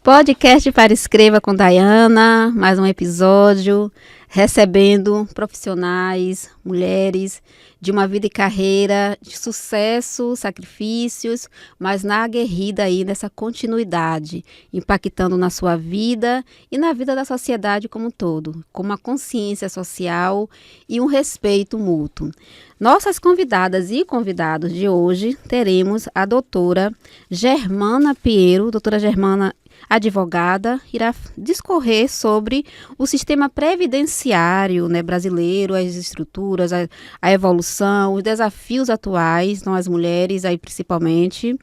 Podcast para Escreva com Dayana, mais um episódio, recebendo profissionais, mulheres de uma vida e carreira de sucesso, sacrifícios, mas na aguerrida aí nessa continuidade, impactando na sua vida e na vida da sociedade como um todo, com uma consciência social e um respeito mútuo. Nossas convidadas e convidados de hoje teremos a doutora Germana Piero, doutora Germana advogada, irá discorrer sobre o sistema previdenciário, né, brasileiro, as estruturas, a evolução, os desafios atuais, nós mulheres aí principalmente.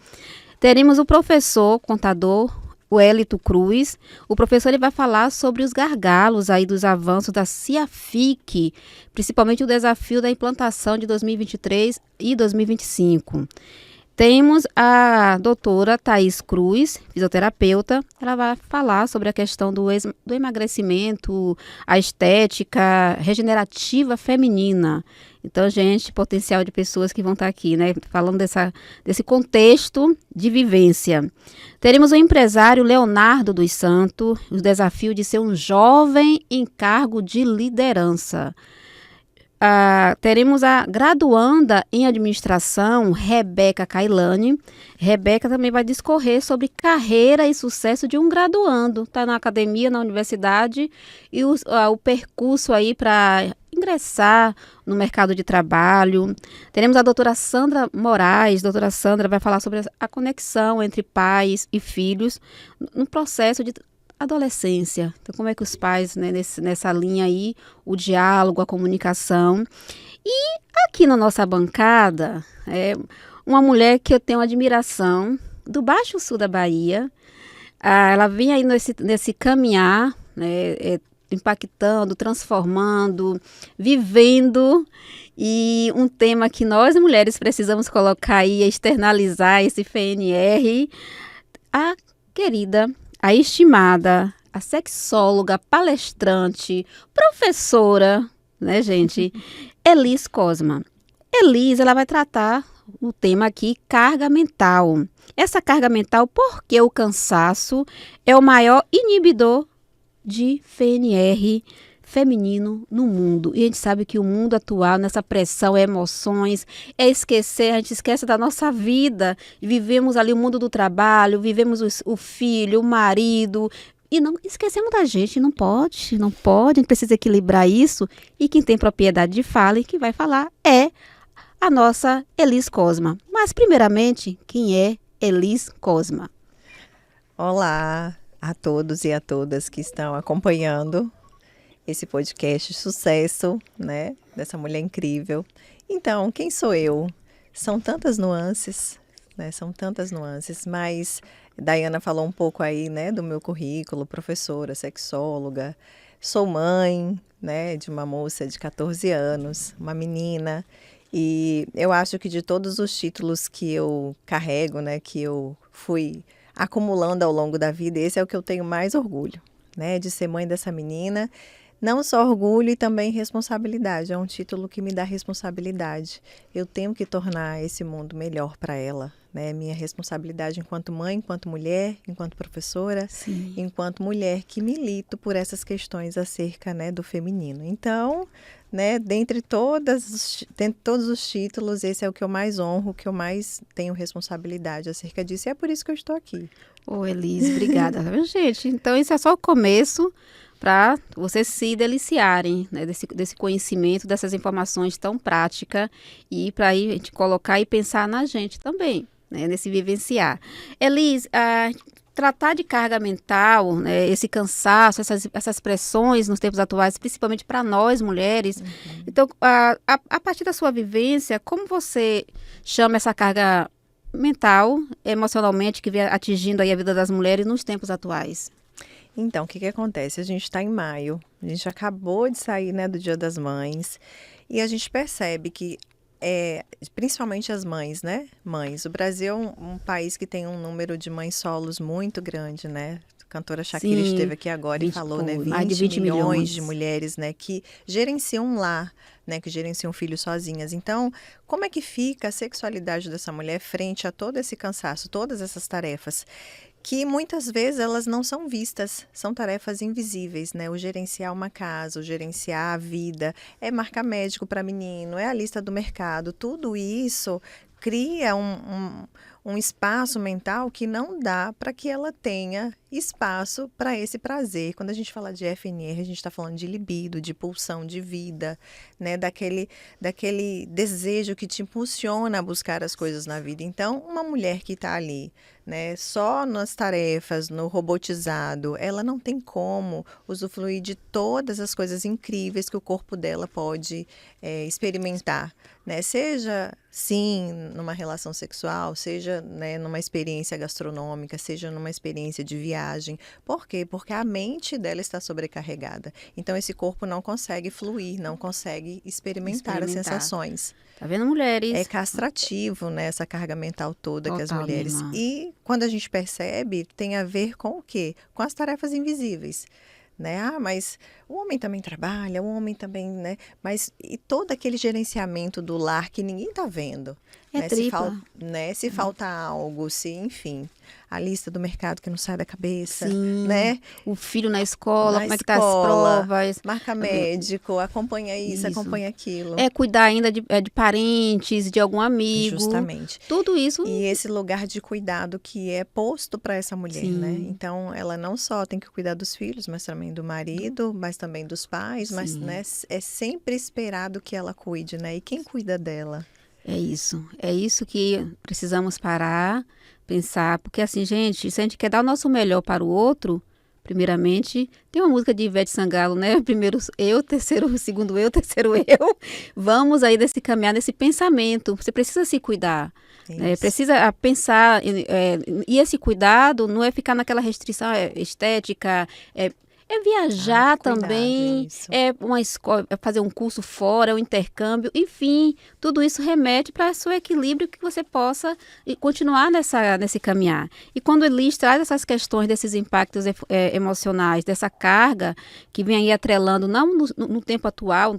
Teremos o professor, contador, o Hélito Cruz. O professor ele vai falar sobre os gargalos aí dos avanços da CIAFIC, principalmente o desafio da implantação de 2023 e 2025. Temos a doutora Thaís Cruz, fisioterapeuta. Ela vai falar sobre a questão do emagrecimento, a estética regenerativa feminina. Então, gente, potencial de pessoas que vão estar aqui, né? Falando desse contexto de vivência. Teremos o empresário Leonardo dos Santos, o desafio de ser um jovem em cargo de liderança. Teremos a graduanda em administração, Rebeca Cailani. Rebeca também vai discorrer sobre carreira e sucesso de um graduando. Está na academia, na universidade, e o percurso aí para ingressar no mercado de trabalho. Teremos a doutora Sandra Moraes. Doutora Sandra vai falar sobre a conexão entre pais e filhos no processo de adolescência. Então, como é que os pais, né, nessa linha aí, o diálogo, a comunicação. E aqui na nossa bancada, uma mulher que eu tenho admiração, do Baixo Sul da Bahia. Ela vem aí nesse caminhar, né, impactando, transformando, vivendo. E um tema que nós mulheres precisamos colocar aí, externalizar esse FNR. A querida, a estimada, a sexóloga, palestrante, professora, né, gente? Elis Cosma. Elis, ela vai tratar o tema aqui, carga mental. Essa carga mental, porque o cansaço é o maior inibidor de FNR feminino no mundo. E a gente sabe que o mundo atual, nessa pressão, emoções, é esquecer, a gente esquece da nossa vida. Vivemos ali o mundo do trabalho, vivemos o filho, o marido, e não esquecemos da gente. Não pode, a gente precisa equilibrar isso. E quem tem propriedade de fala e que vai falar é a nossa Elis Cosma. Mas, primeiramente, quem é Elis Cosma? Olá a todos e a todas que estão acompanhando esse podcast sucesso, né, dessa mulher incrível. Então, quem sou eu? São tantas nuances, né, mas Dayana falou um pouco aí, né, do meu currículo, professora, sexóloga, sou mãe, né, de uma moça de 14 anos, uma menina, e eu acho que de todos os títulos que eu carrego, né, que eu fui acumulando ao longo da vida, esse é o que eu tenho mais orgulho, né, de ser mãe dessa menina. Não só orgulho e também responsabilidade. É um título que me dá responsabilidade. Eu tenho que tornar esse mundo melhor para ela, né? Minha responsabilidade enquanto mãe, enquanto mulher, enquanto professora, Sim. enquanto mulher que milito por essas questões acerca, né, do feminino. Então, né, dentre todos os títulos, esse é o que eu mais honro, o que eu mais tenho responsabilidade acerca disso. E é por isso que eu estou aqui. Elis, obrigada. Gente, então isso é só o começo para vocês se deliciarem, né, desse conhecimento, dessas informações tão práticas e para a gente colocar e pensar na gente também, né, nesse vivenciar. Elis, tratar de carga mental, né, esse cansaço, essas pressões nos tempos atuais, principalmente para nós mulheres. Uhum. Então, a partir da sua vivência, como você chama essa carga mental, emocionalmente, que vem atingindo aí a vida das mulheres nos tempos atuais? Então, o que acontece? A gente está em maio, a gente acabou de sair, né, do Dia das Mães, e a gente percebe que, principalmente as mães, né? Mães. O Brasil é um país que tem um número de mães solos muito grande, né? A cantora Shakira esteve aqui agora e falou, né? Mais de 20 milhões de mulheres, né? Que gerenciam um lar, né? Que gerenciam filhos sozinhas. Então, como é que fica a sexualidade dessa mulher frente a todo esse cansaço, todas essas tarefas? que muitas vezes elas não são vistas, são tarefas invisíveis, né? O gerenciar uma casa, o gerenciar a vida, é marcar médico para menino, é a lista do mercado, tudo isso cria um espaço mental que não dá para que ela tenha espaço para esse prazer. Quando a gente fala de FNR, a gente está falando de libido, de pulsão de vida, né? Daquele desejo que te impulsiona a buscar as coisas na vida. Então, uma mulher que está ali, né, só nas tarefas, no robotizado, ela não tem como usufruir de todas as coisas incríveis que o corpo dela pode experimentar, né? Seja, sim, numa relação sexual, seja, né, numa experiência gastronômica, seja numa experiência de viagem. Por quê? Porque a mente dela está sobrecarregada. Então, esse corpo não consegue fluir, não consegue experimentar as sensações. Tá vendo, mulheres? É castrativo, né, essa carga mental toda que as Total, mulheres... minha irmã. E quando a gente percebe, tem a ver com o quê? Com as tarefas invisíveis. Né? Ah, mas o homem também trabalha, o homem também, né? Mas e todo aquele gerenciamento do lar que ninguém está vendo. É Né? tripla. Se falta algo, se, enfim, a lista do mercado que não sai da cabeça, Sim, né? o filho na escola, Na como é que tá as escola, provas. marca médico, acompanha isso, Isso. acompanha aquilo. É cuidar ainda de parentes, de algum amigo. Justamente. Tudo isso. E esse lugar de cuidado que é posto para essa mulher, Sim. né? Então, ela não só tem que cuidar dos filhos, mas também do marido, mas também dos pais, mas, Sim. né, é sempre esperado que ela cuide, né? E quem cuida dela? É isso que precisamos parar, pensar, porque assim, gente, se a gente quer dar o nosso melhor para o outro, primeiramente, tem uma música de Ivete Sangalo, né? Primeiro eu, terceiro, segundo eu, terceiro eu. Vamos aí caminhar nesse pensamento. Você precisa se cuidar. Isso. Precisa pensar, e esse cuidado não é ficar naquela restrição estética, é viajar Cuidado, também, isso. é uma escola, é fazer um curso fora, é um intercâmbio, enfim, tudo isso remete para o seu equilíbrio que você possa continuar nesse caminhar. E quando Elis traz essas questões desses impactos emocionais, dessa carga que vem aí atrelando, não no tempo atual,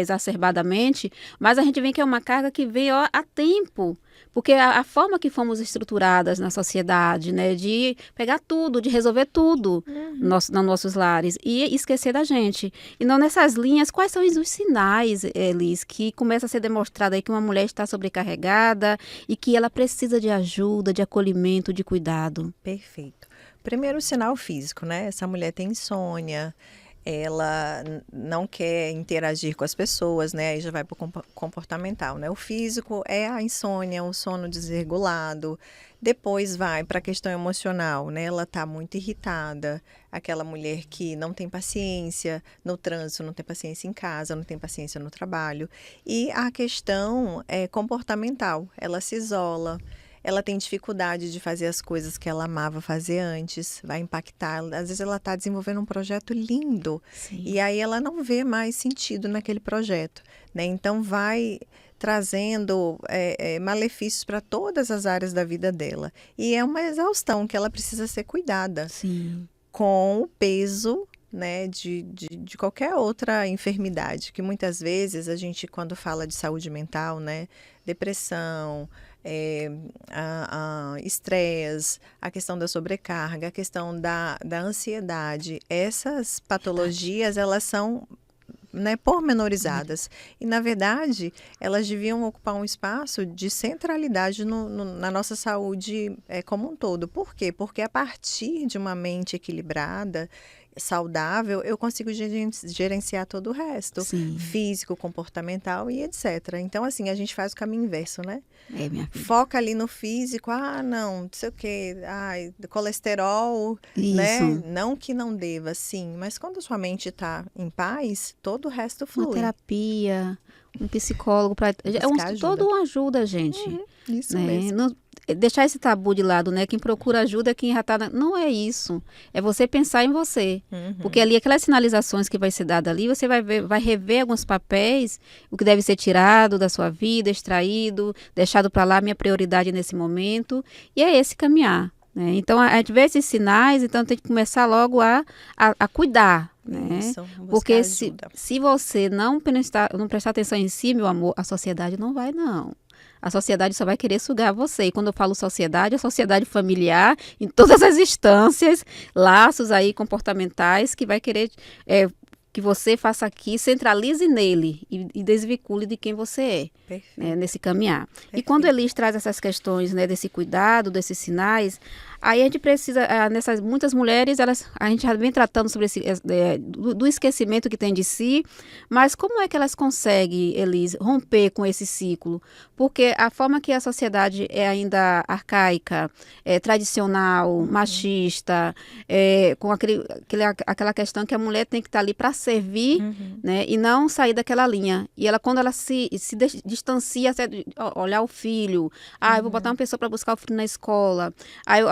exacerbadamente, mas a gente vê que é uma carga que vem há tempo. Porque a forma que fomos estruturadas na sociedade, né, de pegar tudo, de resolver tudo nos nossos lares e esquecer da gente. E não nessas linhas, quais são os sinais, Elis, que começa a ser demonstrado aí que uma mulher está sobrecarregada e que ela precisa de ajuda, de acolhimento, de cuidado? Perfeito. Primeiro, o sinal físico, né? Essa mulher tem insônia, ela não quer interagir com as pessoas, né? Aí já vai para o comportamental, né? O físico é a insônia, o sono desregulado. Depois vai para a questão emocional, né? Ela está muito irritada, aquela mulher que não tem paciência no trânsito, não tem paciência em casa, não tem paciência no trabalho. E a questão comportamental, ela se isola. Ela tem dificuldade de fazer as coisas que ela amava fazer antes, vai impactar. Às vezes ela está desenvolvendo um projeto lindo. Sim. E aí ela não vê mais sentido naquele projeto, né? Então vai trazendo malefícios para todas as áreas da vida dela. E é uma exaustão que ela precisa ser cuidada. Sim. Com o peso, né, de qualquer outra enfermidade, que muitas vezes a gente, quando fala de saúde mental, né, depressão, estresse, a questão da sobrecarga, a questão da ansiedade, essas patologias, elas são, né, pormenorizadas. E, na verdade, elas deviam ocupar um espaço de centralidade na nossa saúde como um todo. Por quê? Porque a partir de uma mente equilibrada, saudável, eu consigo gerenciar todo o resto. Sim. Físico, comportamental e etc. Então, assim, a gente faz o caminho inverso, né? Minha filha. Foca ali no físico, não sei o quê, colesterol, Isso. né? Não que não deva, sim, mas quando sua mente está em paz, todo o resto flui. Uma terapia, um psicólogo para Buscar ajuda. todo um ajuda, gente. Isso né? mesmo. Não, deixar esse tabu de lado, né? Quem procura ajuda é quem já está... Não é isso. É você pensar em você. Porque ali, aquelas sinalizações que vai ser dada ali, você vai rever alguns papéis, o que deve ser tirado da sua vida, extraído, deixado para lá, minha prioridade nesse momento. E é esse caminhar. Né? Então, a gente vê esses sinais, então tem que começar logo a cuidar. Né? Isso, porque se você não prestar atenção em si, meu amor, a sociedade não vai, não. a sociedade só vai querer sugar você. E quando eu falo sociedade, a sociedade familiar, em todas as instâncias, laços aí comportamentais, que vai querer que você faça aqui, centralize nele e desvincule de quem você é, né, nesse caminhar. Perfeito. E quando Elis traz essas questões, né, desse cuidado, desses sinais, aí a gente precisa, muitas mulheres, a gente já vem tratando sobre do esquecimento que tem de si, mas como é que elas conseguem, Elis, romper com esse ciclo? Porque a forma que a sociedade é ainda arcaica, tradicional, machista, com aquela questão que a mulher tem que estar ali para servir, né, e não sair daquela linha. E ela, quando ela se distancia, olhar o filho, eu vou botar uma pessoa para buscar o filho na escola, aí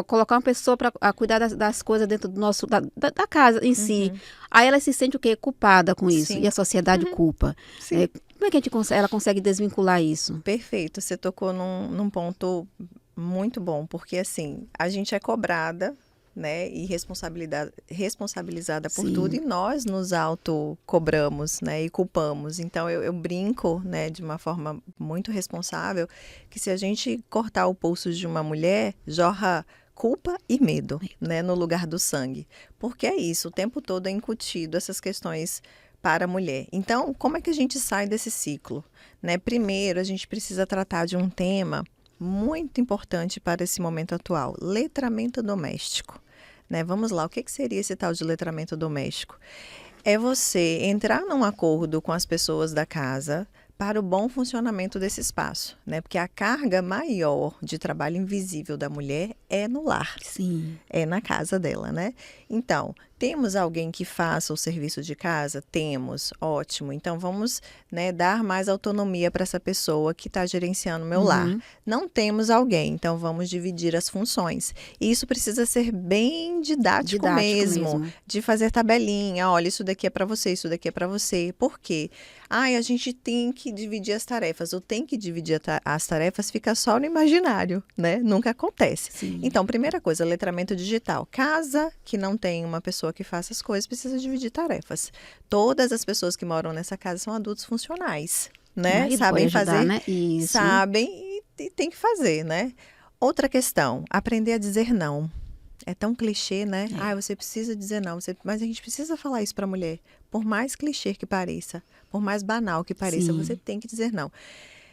colocar uma pessoa para cuidar das coisas dentro do nosso da casa em si. Aí ela se sente o quê? Culpada com isso. Sim. E a sociedade culpa. Como é que ela consegue desvincular isso? Perfeito. Você tocou num ponto muito bom, porque assim, a gente é cobrada, né, e responsabilizada por tudo, e nós nos autocobramos, né, e culpamos. Então, eu brinco, né, de uma forma muito responsável, que se a gente cortar o pulso de uma mulher, jorra culpa e medo, né, no lugar do sangue. Porque é isso, o tempo todo é incutido essas questões para a mulher. Então, como é que a gente sai desse ciclo? Né? Primeiro, a gente precisa tratar de um tema muito importante para esse momento atual, letramento doméstico. Né? Vamos lá, o que seria esse tal de letramento doméstico? É você entrar num acordo com as pessoas da casa para o bom funcionamento desse espaço, né? Porque a carga maior de trabalho invisível da mulher é no lar. Sim. É na casa dela, né? Então, temos alguém que faça o serviço de casa? Temos, ótimo. Então, vamos, né, dar mais autonomia para essa pessoa que está gerenciando o meu lar. Não temos alguém, então vamos dividir as funções. E isso precisa ser bem didático mesmo, de fazer tabelinha. Olha, isso daqui é para você, isso daqui é para você. Por quê? A gente tem que dividir as tarefas. O tem que dividir as tarefas fica só no imaginário, né? Nunca acontece. Sim. Então, primeira coisa, letramento digital. Casa que não tem uma pessoa que faça as coisas precisa dividir tarefas. Todas as pessoas que moram nessa casa são adultos funcionais, né? Sabem ajudar, fazer, né? Isso. Sabem e tem que fazer, né? Outra questão, aprender a dizer não. É tão clichê, né? Você precisa dizer não. Mas a gente precisa falar isso para a mulher. Por mais clichê que pareça, por mais banal que pareça, você tem que dizer não.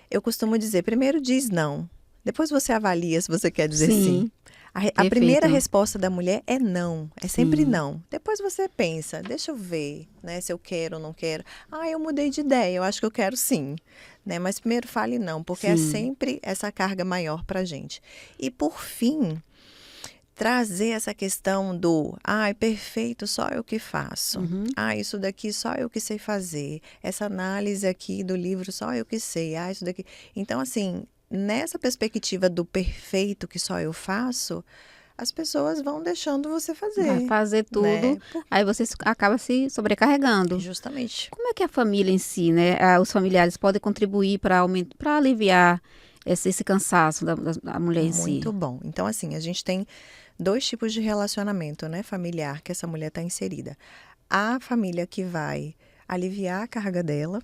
Eu costumo dizer, primeiro diz não. Depois você avalia se você quer dizer sim. A primeira resposta da mulher é não. É sempre não. Depois você pensa, deixa eu ver, né, se eu quero ou não quero. Eu mudei de ideia, eu acho que eu quero sim. Né? Mas primeiro fale não, porque é sempre essa carga maior para a gente. E por fim, trazer essa questão do, perfeito, só eu que faço. Isso daqui só eu que sei fazer. Essa análise aqui do livro só eu que sei. Isso daqui. Então, assim, nessa perspectiva do perfeito que só eu faço, as pessoas vão deixando você fazer. Vai fazer tudo, né? Aí você acaba se sobrecarregando. Justamente. Como é que a família em si, né, os familiares podem contribuir para aliviar esse cansaço da mulher em si? Muito bom. Então, assim, a gente tem 2 tipos de relacionamento, né, familiar que essa mulher está inserida. A família que vai aliviar a carga dela,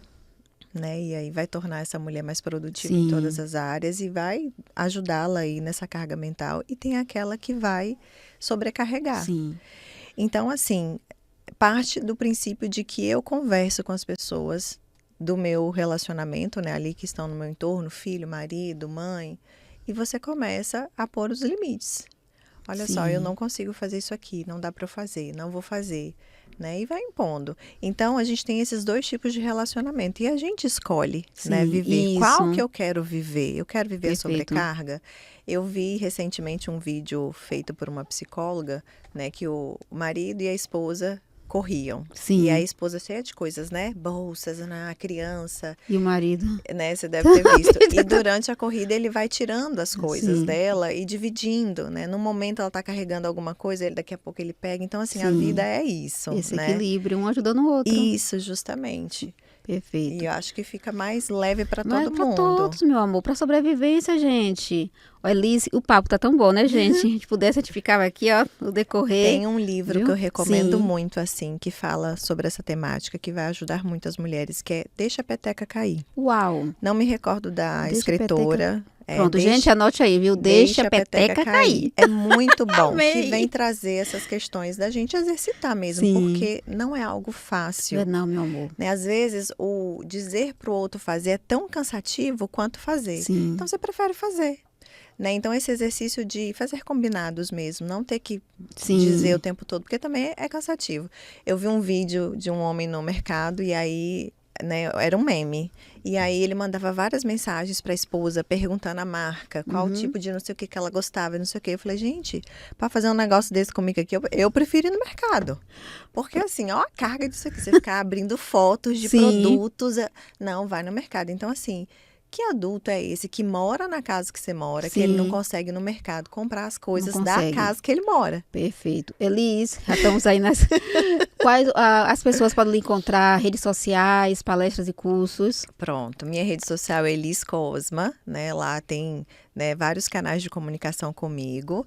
né, e aí vai tornar essa mulher mais produtiva em todas as áreas e vai ajudá-la aí nessa carga mental. E tem aquela que vai sobrecarregar. Então, assim, parte do princípio de que eu converso com as pessoas do meu relacionamento, né, ali que estão no meu entorno, filho, marido, mãe, e você começa a pôr os limites. Olha só, eu não consigo fazer isso aqui, não dá para eu fazer, não vou fazer, né? E vai impondo. Então, a gente tem esses 2 tipos de relacionamento e a gente escolhe, né, viver. Qual que eu quero viver? Eu quero viver a sobrecarga? Eu vi recentemente um vídeo feito por uma psicóloga, né, que o marido e a esposa corriam. E a esposa cheia de coisas, né? Bolsas, a criança. E o marido? Né? Você deve ter visto. E durante a corrida ele vai tirando as coisas dela e dividindo, né? No momento ela está carregando alguma coisa, daqui a pouco ele pega. Então, assim, a vida é isso. Esse equilíbrio, um ajudando o outro. Isso, justamente. Perfeito. E eu acho que fica mais leve para Mas todo para mundo. todos, meu amor, para sobrevivência, gente. Ó, Elise, o papo tá tão bom, né, gente? Se a gente pudesse, a gente ficava aqui, ó, no decorrer. Tem um livro viu? que eu recomendo Sim. muito, assim, que fala sobre essa temática, que vai ajudar muito as mulheres, que é Deixa a Peteca Cair. Uau. Não me recordo da Deixa a escritora. Pronto, gente, anote aí, viu? Deixa a peteca cair. É muito bom, Amei. que vem trazer essas questões da gente exercitar mesmo, Sim. porque não é algo fácil. Não, meu amor. Né? Às vezes, o dizer para o outro fazer é tão cansativo quanto fazer. Sim. Então, você prefere fazer. Né? Então, esse exercício de fazer combinados mesmo, não ter que dizer o tempo todo, porque também é cansativo. Eu vi um vídeo de um homem no mercado e aí, né, era um meme. E aí ele mandava várias mensagens para a esposa perguntando a marca, qual tipo de não sei o que ela gostava, não sei o que. Eu falei, gente, para fazer um negócio desse comigo aqui, eu prefiro ir no mercado. Porque assim, ó a carga disso aqui, você ficar abrindo fotos de produtos. Não, vai no mercado. Então assim, que adulto é esse que mora na casa que você mora, que ele não consegue no mercado comprar as coisas da casa que ele mora? Perfeito. Elis, já estamos aí nas... Quais as pessoas podem lhe encontrar? Redes sociais, palestras e cursos? Pronto, minha rede social é Elis Cosma, né? Lá tem, né, vários canais de comunicação comigo.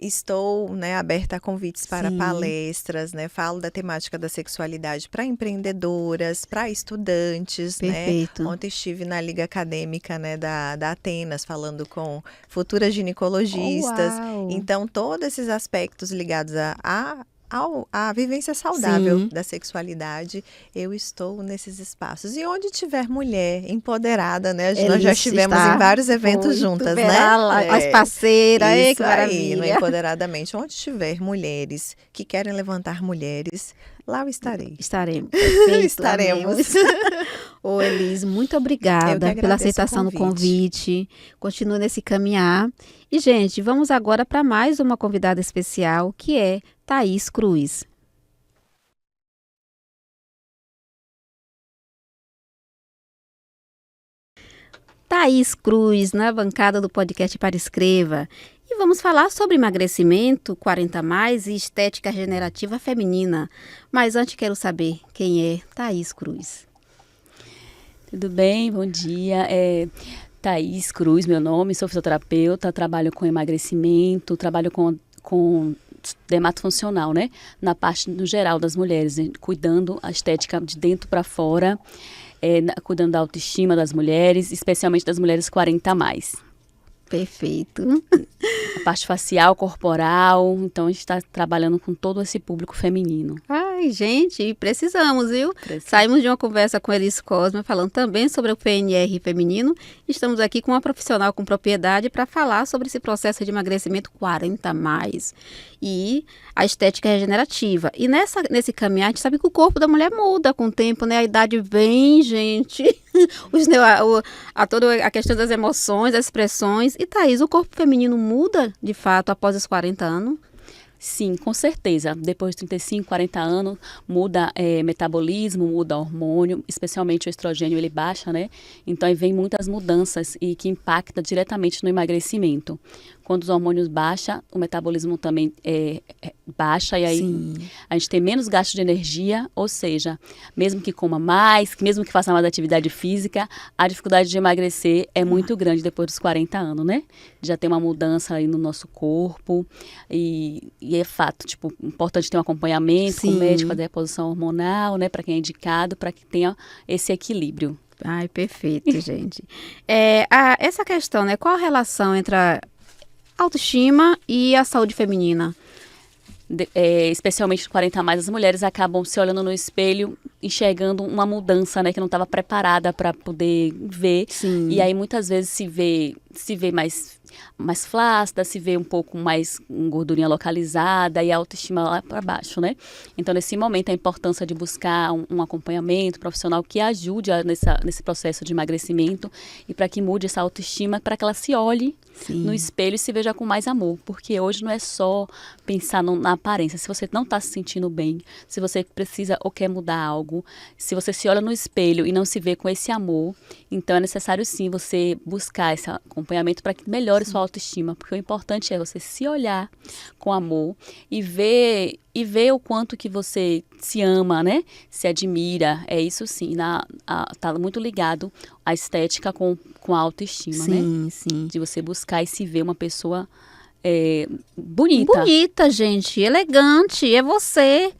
Estou, né, aberta a convites para palestras, né? Falo da temática da sexualidade para empreendedoras, para estudantes, Perfeito. né? Ontem estive na Liga Acadêmica, né, da Atenas, falando com futuras ginecologistas. Então, todos esses aspectos ligados a vivência saudável da sexualidade, eu estou nesses espaços. E onde tiver mulher empoderada, né? Nós já estivemos em vários eventos juntas, né? As parceiras, que maravilha. Aí, no Empoderadamente. Onde tiver mulheres que querem levantar mulheres, lá eu estarei. Estaremos. Perfeito, estaremos. Ô, Elis, muito obrigada pela aceitação do convite. Continue nesse caminhar. E, gente, vamos agora para mais uma convidada especial, que é Thaís Cruz. Thaís Cruz, na bancada do podcast Para Escreva. E vamos falar sobre emagrecimento, 40 mais e estética regenerativa feminina. Mas antes quero saber quem é Thaís Cruz. Tudo bem? Bom dia. Thaís Cruz, meu nome, sou fisioterapeuta, trabalho com emagrecimento, trabalho com dermatofuncional, né? Na parte no geral das mulheres, né? Cuidando a estética de dentro para fora, cuidando da autoestima das mulheres, especialmente das mulheres 40 a mais. Perfeito. A parte facial, corporal, então a gente está trabalhando com todo esse público feminino. Ai, gente, precisamos, viu? Saímos de uma conversa com Elis Cosma, falando também sobre o PNR feminino. Estamos aqui com uma profissional com propriedade para falar sobre esse processo de emagrecimento 40 a mais e a estética regenerativa. E nesse caminhar, a gente sabe que o corpo da mulher muda com o tempo, né? A idade vem, gente. Toda a questão das emoções, das expressões. E, Thaís, o corpo feminino muda, de fato, após os 40 anos? Sim, com certeza. Depois de 35, 40 anos, muda metabolismo, muda hormônio, especialmente o estrogênio, ele baixa, né? Então, aí vem muitas mudanças e que impacta diretamente no emagrecimento. Quando os hormônios baixam, o metabolismo também baixa e aí a gente tem menos gasto de energia, ou seja, mesmo que coma mais, mesmo que faça mais atividade física, a dificuldade de emagrecer é muito grande depois dos 40 anos, né? Já tem uma mudança aí no nosso corpo e é fato, tipo, importante ter um acompanhamento com o médico, fazer a reposição hormonal, né, para quem é indicado, para que tenha esse equilíbrio. Ai, perfeito, gente. Essa questão, né, qual a relação entre a autoestima e a saúde feminina? Especialmente 40 a mais, as mulheres acabam se olhando no espelho, enxergando uma mudança, né, que não estava preparada para poder ver. Sim. E aí muitas vezes se vê mais flácida, se vê um pouco mais com gordurinha localizada e a autoestima lá para baixo, né? Então, nesse momento, a importância de buscar um acompanhamento profissional que ajude nesse processo de emagrecimento e para que mude essa autoestima, para que ela se olhe no espelho e se veja com mais amor, porque hoje não é só pensar na aparência. Se você não está se sentindo bem, se você precisa ou quer mudar algo, se você se olha no espelho e não se vê com esse amor, então é necessário sim você buscar esse acompanhamento para que melhore sua autoestima, porque o importante é você se olhar com amor e ver o quanto que você se ama, né? Se admira, é isso sim, tá muito ligado à estética com a autoestima, né? Sim, sim. De você buscar e se ver uma pessoa bonita. Bonita, gente, elegante, é você.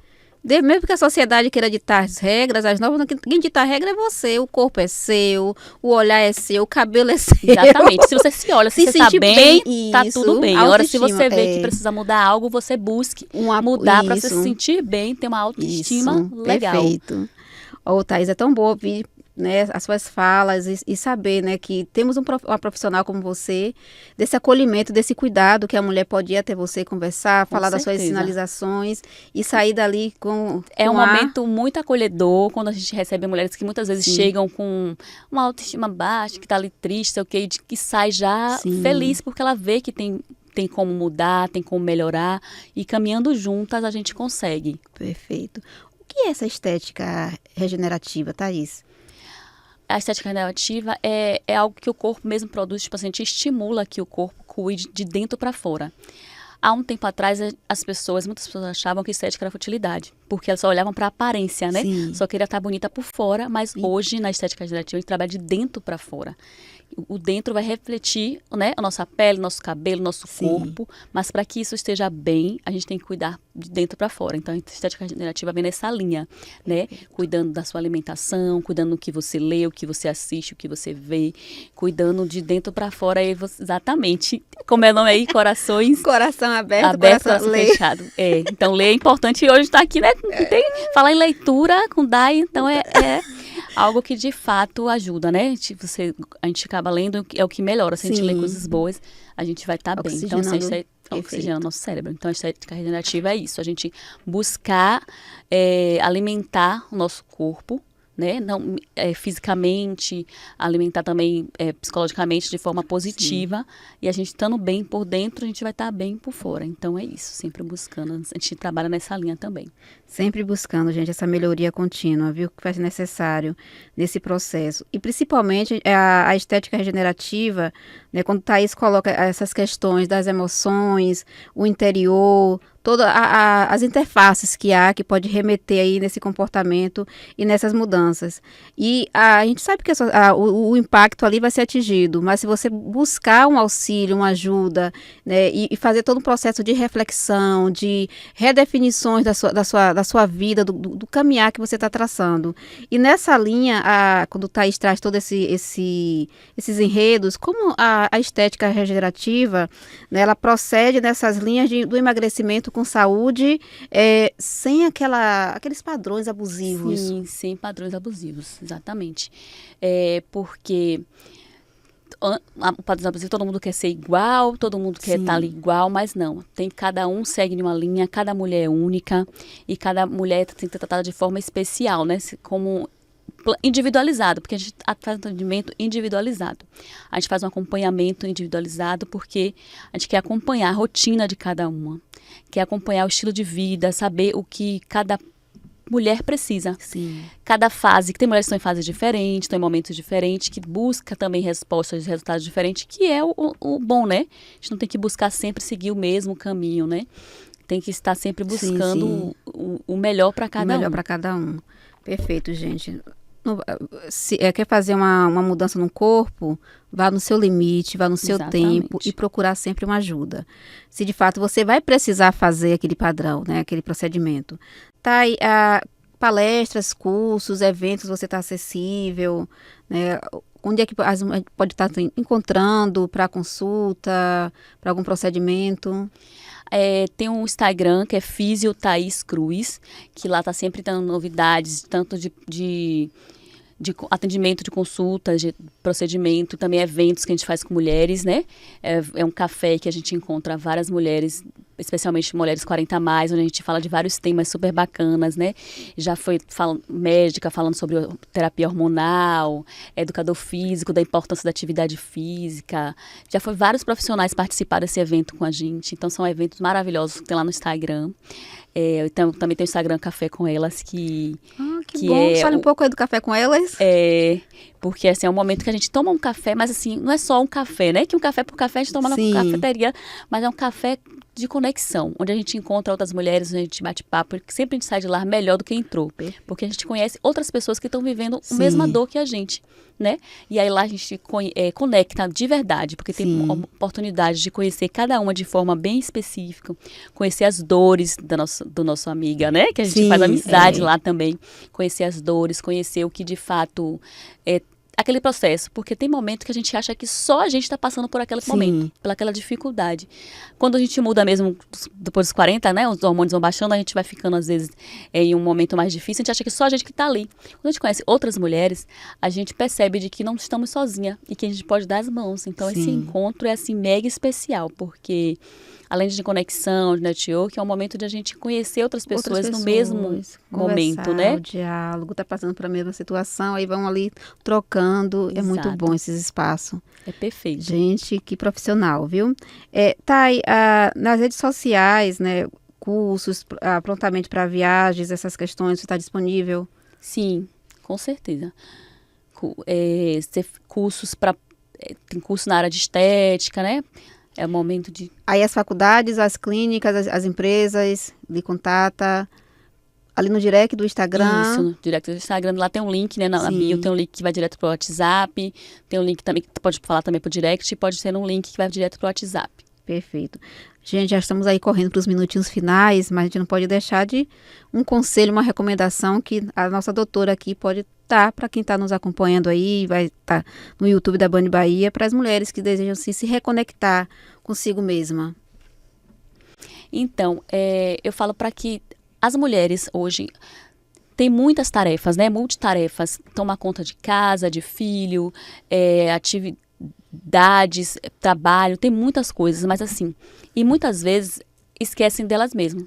Mesmo que a sociedade queira ditar as regras, as normas, quem dita a regra é você. O corpo é seu, o olhar é seu, o cabelo é seu. Exatamente. Se você se olha, se você tá sentir bem, tá isso, tudo bem. Agora, se autoestima, você vê que precisa mudar algo, você busque mudar para se isso. sentir bem, ter uma autoestima legal. Perfeito. Ô, Thaís, é tão bom ouvir, né, as suas falas e saber, né, que temos uma profissional como você, desse acolhimento, desse cuidado que a mulher pode ir até você conversar, falar das suas sinalizações e sair dali com um momento muito acolhedor quando a gente recebe mulheres que muitas vezes chegam com uma autoestima baixa, que tá ali triste, sei o quê, que sai já feliz porque ela vê que tem como mudar, tem como melhorar e caminhando juntas a gente consegue. Perfeito. O que é essa estética regenerativa, Thaís? A estética regenerativa é algo que o corpo mesmo produz, tipo assim, a gente estimula que o corpo cuide de dentro para fora. Há um tempo atrás, muitas pessoas achavam que estética era futilidade, porque elas só olhavam para a aparência, né? Sim. Só queria estar bonita por fora, mas hoje, na estética regenerativa, a gente trabalha de dentro para fora. O dentro vai refletir, né, a nossa pele, nosso cabelo, nosso corpo, mas para que isso esteja bem, a gente tem que cuidar de dentro para fora. Então, a estética regenerativa vem nessa linha, né? Cuidando da sua alimentação, cuidando do que você lê, o que você assiste, o que você vê, cuidando de dentro para fora, exatamente, como é o nome aí, corações... Coração aberto, coração fechado. Então, ler é importante e hoje está aqui, né? Falar em leitura com Dai, então é algo que de fato ajuda, né? A gente acaba lendo, é o que melhora. Se a gente lê coisas boas, a gente vai estar bem. Então, oxigena nosso cérebro. Então, a estética regenerativa é isso. A gente buscar alimentar o nosso corpo, né? Não, fisicamente, alimentar também psicologicamente de forma positiva. E a gente estando bem por dentro, a gente vai estar bem por fora. Então é isso, sempre buscando. A gente trabalha nessa linha também. Sempre buscando, gente, essa melhoria contínua, viu? Que faz necessário nesse processo. E principalmente a estética regenerativa, né? Quando Thaís coloca essas questões das emoções, o interior, todas as interfaces que pode remeter aí nesse comportamento e nessas mudanças. E a gente sabe que o impacto ali vai ser atingido, mas se você buscar um auxílio, uma ajuda, né, e fazer todo um processo de reflexão, de redefinições da sua vida, do caminhar que você está traçando. E nessa linha, quando o Thaís traz todos esses enredos, como a estética regenerativa, né, ela procede nessas linhas do emagrecimento com saúde, sem aqueles padrões abusivos. Sim, sem padrões abusivos, exatamente. Porque o padrão abusivo, todo mundo quer ser igual, todo mundo quer estar ali igual, mas não. Cada um segue uma linha, cada mulher é única e cada mulher tem que ser tratada de forma especial, né? Como individualizado, porque a gente faz um atendimento individualizado. A gente faz um acompanhamento individualizado porque a gente quer acompanhar a rotina de cada uma, quer acompanhar o estilo de vida, saber o que cada mulher precisa. Sim. Cada fase, que tem mulheres que estão em fases diferentes, estão em momentos diferentes, que busca também respostas, resultados diferentes, que é o bom, né? A gente não tem que buscar sempre seguir o mesmo caminho, né? Tem que estar sempre buscando o melhor para cada um. O melhor para cada um. Perfeito, gente. Se quer fazer uma mudança no corpo, vá no seu limite, vá no seu tempo e procurar sempre uma ajuda. Se de fato você vai precisar fazer aquele padrão, né, aquele procedimento. Tá aí, palestras, cursos, eventos, você está acessível, né? Onde é que pode estar encontrando para consulta, para algum procedimento? Tem um Instagram que é Físio Thaís Cruz, que lá está sempre dando novidades, tanto de atendimento de consultas, de procedimento, também eventos que a gente faz com mulheres, né? É um café que a gente encontra várias mulheres, especialmente mulheres 40 a mais, onde a gente fala de vários temas super bacanas, né? Já foi médica falando sobre terapia hormonal, educador físico, da importância da atividade física. Já foi vários profissionais participar desse evento com a gente. Então, são eventos maravilhosos que tem lá no Instagram. Então, também tem o Instagram Café com Elas, que Que bom, fale um pouco aí do café com elas. Porque assim, é um momento que a gente toma um café, mas assim, não é só um café, né? Que um café por café a gente toma na Sim. cafeteria, mas é um café de conexão, onde a gente encontra outras mulheres, onde a gente bate papo, porque sempre a gente sai de lá melhor do que entrou, porque a gente conhece outras pessoas que estão vivendo a mesma dor que a gente, né? E aí lá a gente conecta de verdade, porque tem Sim. oportunidade de conhecer cada uma de forma bem específica, conhecer as dores do nosso amiga, né? Que a gente Sim, faz amizade lá também, conhecer as dores, conhecer o que de fato é aquele processo, porque tem momentos que a gente acha que só a gente está passando por aquele momento, pelaquela dificuldade. Quando a gente muda mesmo, depois dos 40, né, os hormônios vão baixando, a gente vai ficando, às vezes, em um momento mais difícil, a gente acha que só a gente que está ali. Quando a gente conhece outras mulheres, a gente percebe de que não estamos sozinhas e que a gente pode dar as mãos. Então, esse encontro é, assim, mega especial, porque além de conexão, de network, é um momento de a gente conhecer outras pessoas no mesmo momento, né? O diálogo, tá passando pela mesma situação, aí vão ali trocando. É muito bom esses espaços. É perfeito. Gente, que profissional, viu? Tá aí, nas redes sociais, né? Cursos, prontamente para viagens, essas questões, está disponível? Sim, com certeza. Cursos tem curso na área de estética, né? É o momento de... Aí as faculdades, as clínicas, as empresas lhe contata ali no direct do Instagram. Isso, no direct do Instagram. Lá tem um link, né? Na bio tem um link que vai direto pro WhatsApp. Tem um link também que tu pode falar também pro direct. Pode ser um link que vai direto pro WhatsApp. Perfeito. Gente, já estamos aí correndo para os minutinhos finais, mas a gente não pode deixar de um conselho, uma recomendação que a nossa doutora aqui pode dar para quem está nos acompanhando aí, vai estar no YouTube da Band Bahia, para as mulheres que desejam se reconectar consigo mesma. Então, eu falo para que as mulheres hoje têm muitas tarefas, né? Multitarefas. Tomar conta de casa, de filho, atividades, trabalho, tem muitas coisas, mas assim, e muitas vezes esquecem delas mesmas.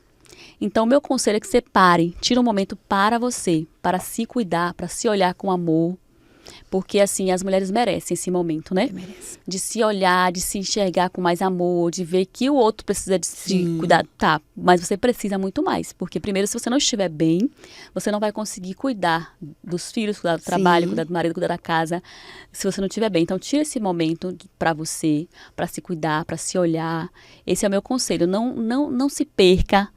Então, meu conselho é que você pare, tire um momento para você, para se cuidar, para se olhar com amor, porque assim, as mulheres merecem esse momento, né? De se olhar, de se enxergar com mais amor, de ver que o outro precisa de se cuidar. Tá, mas você precisa muito mais, porque primeiro, se você não estiver bem, você não vai conseguir cuidar dos filhos, cuidar do trabalho, cuidar do marido, cuidar da casa, se você não estiver bem. Então, tira esse momento para você, para se cuidar, para se olhar. Esse é o meu conselho. Não se perca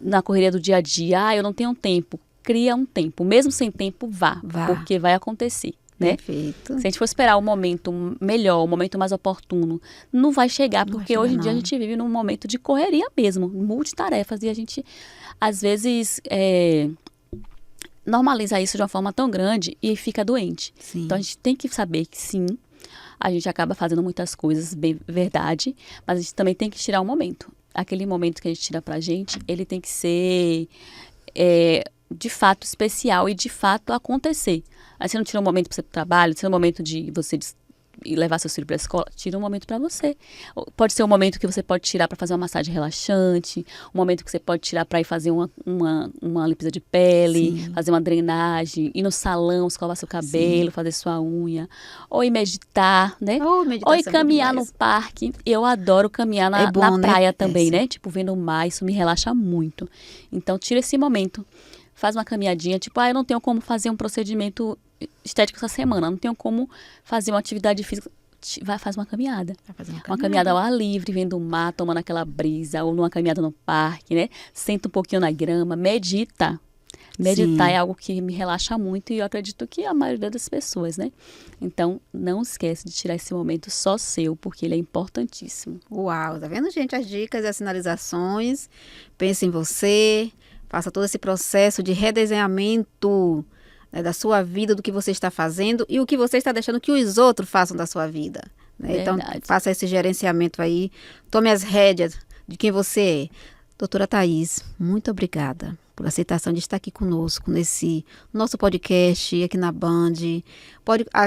na correria do dia a dia. Eu não tenho tempo. Cria um tempo. Mesmo sem tempo, vá. Porque vai acontecer. Né? Perfeito. Se a gente for esperar o momento melhor, o momento mais oportuno, não vai chegar, porque hoje em dia a gente vive num momento de correria mesmo, multitarefas, e a gente, às vezes, normaliza isso de uma forma tão grande e fica doente. Então, a gente tem que saber que, sim, a gente acaba fazendo muitas coisas, bem verdade, mas a gente também tem que tirar um momento. Aquele momento que a gente tira pra gente, ele tem que ser... de fato especial e de fato acontecer. Aí você não tira um momento para você ir pro trabalho, tira um momento de você ir levar seu filho para a escola, tira um momento para você. Pode ser um momento que você pode tirar para fazer uma massagem relaxante, um momento que você pode tirar para ir fazer uma limpeza de pele, fazer uma drenagem, ir no salão, escovar seu cabelo, fazer sua unha, ou ir meditar, né? Ou ir caminhar no parque. Eu adoro caminhar na praia também, né? Tipo, vendo o mar, isso me relaxa muito. Então, tira esse momento. Faz uma caminhadinha, tipo, eu não tenho como fazer um procedimento estético essa semana, não tenho como fazer uma atividade física. Faz uma caminhada. Uma caminhada ao ar livre, vendo o mar, tomando aquela brisa, ou numa caminhada no parque, né? Senta um pouquinho na grama, medita. Meditar é algo que me relaxa muito e eu acredito que a maioria das pessoas, né? Então, não esquece de tirar esse momento só seu, porque ele é importantíssimo. Uau, tá vendo, gente? As dicas e as sinalizações. Pense em você. Faça todo esse processo de redesenhamento, né, da sua vida, do que você está fazendo e o que você está deixando que os outros façam da sua vida. Né? Então, faça esse gerenciamento aí. Tome as rédeas de quem você é. Doutora Thaís, muito obrigada por aceitação de estar aqui conosco nesse nosso podcast aqui na Band.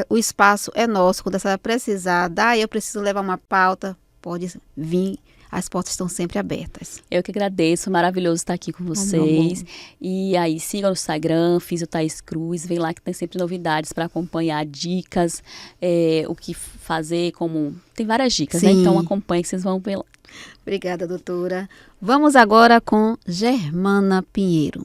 O espaço é nosso. Quando você precisar, eu preciso levar uma pauta, pode vir. As portas estão sempre abertas. Eu que agradeço, maravilhoso estar aqui com vocês. E aí, sigam no Instagram, Físio Thaís Cruz, vem lá que tem sempre novidades para acompanhar, dicas, o que fazer, como... Tem várias dicas, né? Então acompanhe que vocês vão ver lá. Obrigada, doutora. Vamos agora com Germana Pinheiro.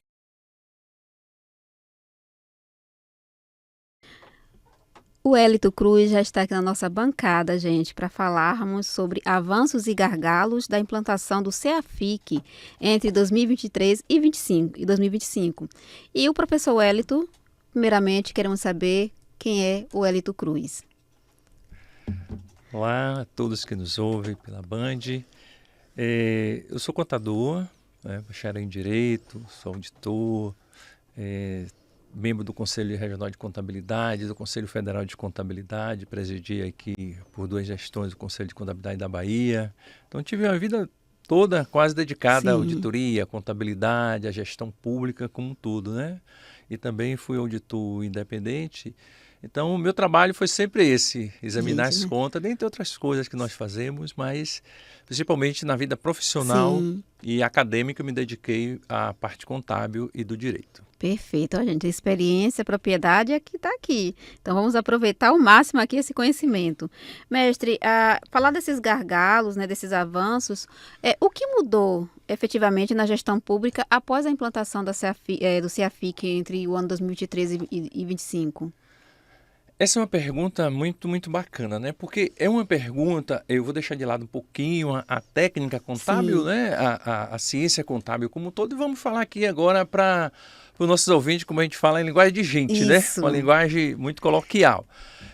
O Wellington Cruz já está aqui na nossa bancada, gente, para falarmos sobre avanços e gargalos da implantação do CEAFIC entre 2023 e 2025. E o professor Wellington, primeiramente, queremos saber quem é o Wellington Cruz. Olá a todos que nos ouvem pela Band. Eu sou contador, bacharel em Direito, sou auditor, membro do Conselho Regional de Contabilidade, do Conselho Federal de Contabilidade, presidi aqui por 2 gestões do Conselho de Contabilidade da Bahia. Então tive uma vida toda quase dedicada à auditoria, à contabilidade, à gestão pública como um todo, né? E também fui auditor independente. Então o meu trabalho foi sempre esse, examinar as contas, dentre outras coisas que nós fazemos, mas principalmente na vida profissional e acadêmica eu me dediquei à parte contábil e do direito. Perfeito, ó, gente, a experiência, a propriedade é que está aqui. Então vamos aproveitar ao máximo aqui esse conhecimento. Mestre, falar desses gargalos, né, desses avanços, o que mudou efetivamente na gestão pública após a implantação do CEAFIC entre o ano 2023 e 2025? Essa é uma pergunta muito, muito bacana, né? Porque é uma pergunta, eu vou deixar de lado um pouquinho a técnica contábil, né? A ciência contábil como um todo, e vamos falar aqui agora para os nossos ouvintes, como a gente fala em linguagem de gente, né? Uma linguagem muito coloquial.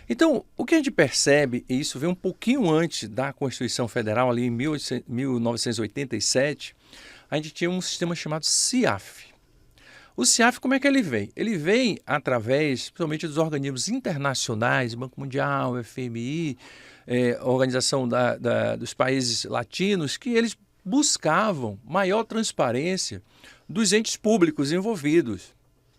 Então, o que a gente percebe, e isso veio um pouquinho antes da Constituição Federal, ali em 1987, a gente tinha um sistema chamado CIAF. O CIAF, como é que ele vem? Ele vem através, principalmente dos organismos internacionais, Banco Mundial, FMI, Organização dos Países Latinos, que eles buscavam maior transparência dos entes públicos envolvidos.